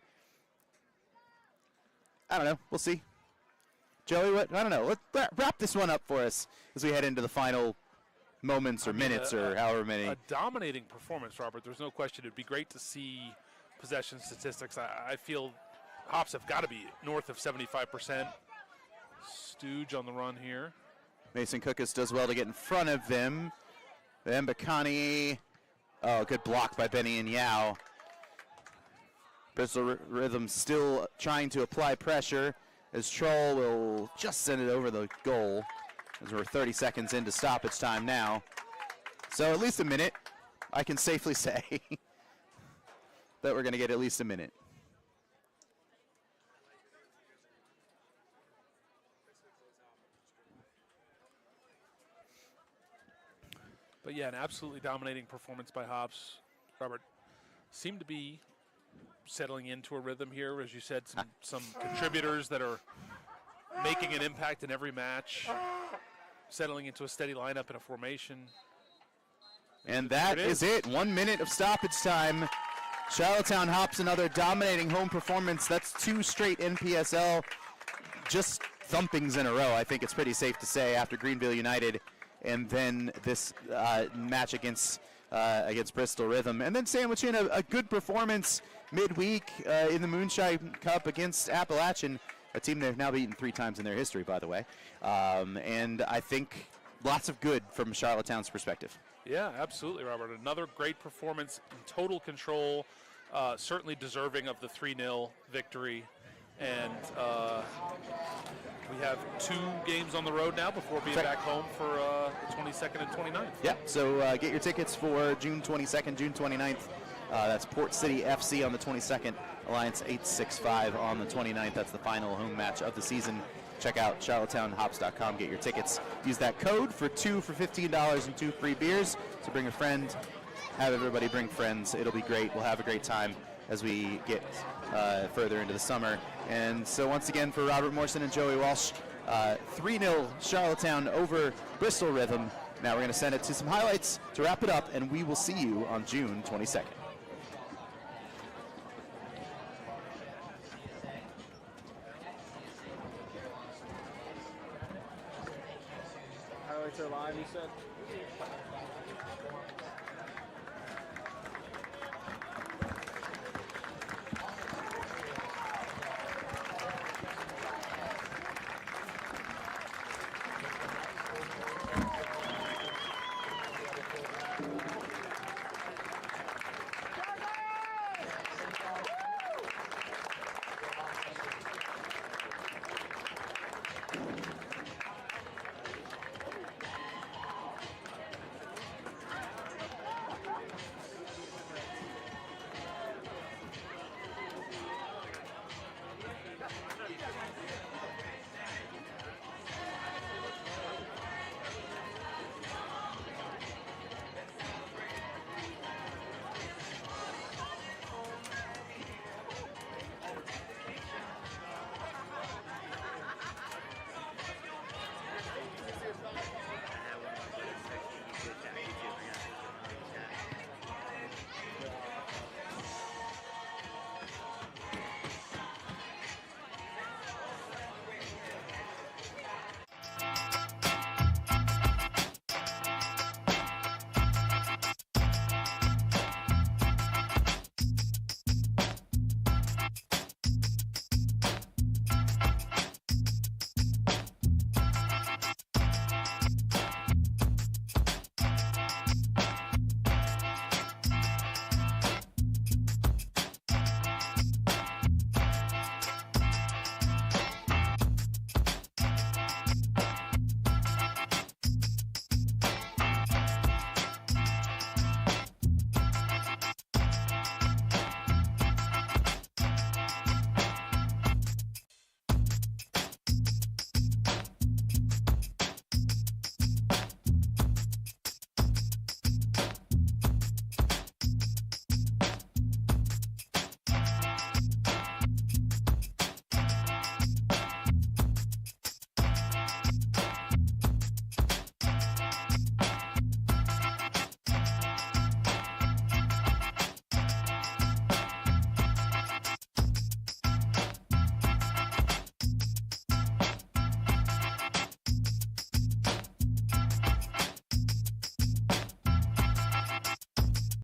I don't know. We'll see. Joey, I don't know. Let's wrap this one up for us as we head into the final moments or minutes or however many. A dominating performance, Robert. There's no question. It'd be great to see possession statistics. I feel Hops have got to be north of 75%. Stooge on the run here. Mason Cookus does well to get in front of them. Then Bacani. Oh, good block by Benny and Yao. Bristol Rhythm still trying to apply pressure as Troll will just send it over the goal. as we're 30 seconds into stoppage time now. So at least a minute. I can safely say that we're going to get at least a minute. But yeah, an absolutely dominating performance by Hops. Robert seemed to be settling into a rhythm here, as you said, some contributors that are making an impact in every match, settling into a steady lineup and a formation. And that is it. 1 minute of stoppage time. Charlottetown Hops another dominating home performance. That's 2 straight NPSL just thumpings in a row. I think it's pretty safe to say after Greenville United, and then this match against Bristol Rhythm, and then sandwich in a good performance midweek in the Moonshine Cup against Appalachian, a team they've now beaten 3 times in their history, by the way. And I think lots of good from Charlottetown's perspective. Yeah, absolutely, Robert. Another great performance in total control, certainly deserving of the 3-0 victory. And we have 2 games on the road now before being back home for the 22nd and 29th. Yeah, so get your tickets for June 22nd, June 29th. That's Port City FC on the 22nd, Alliance 865 on the 29th. That's the final home match of the season. Check out charlottetownhops.com, get your tickets. Use that code for 2 for $15 and 2 free beers. So bring a friend, have everybody bring friends. It'll be great. We'll have a great time as we get further into the summer. And so once again, for Robert Morrison and Joey Walsh, 3-0 Charlottetown over Bristol Rhythm. Now we're going to send it to some highlights to wrap it up, and we will see you on June 22nd. Highlights are live, you said?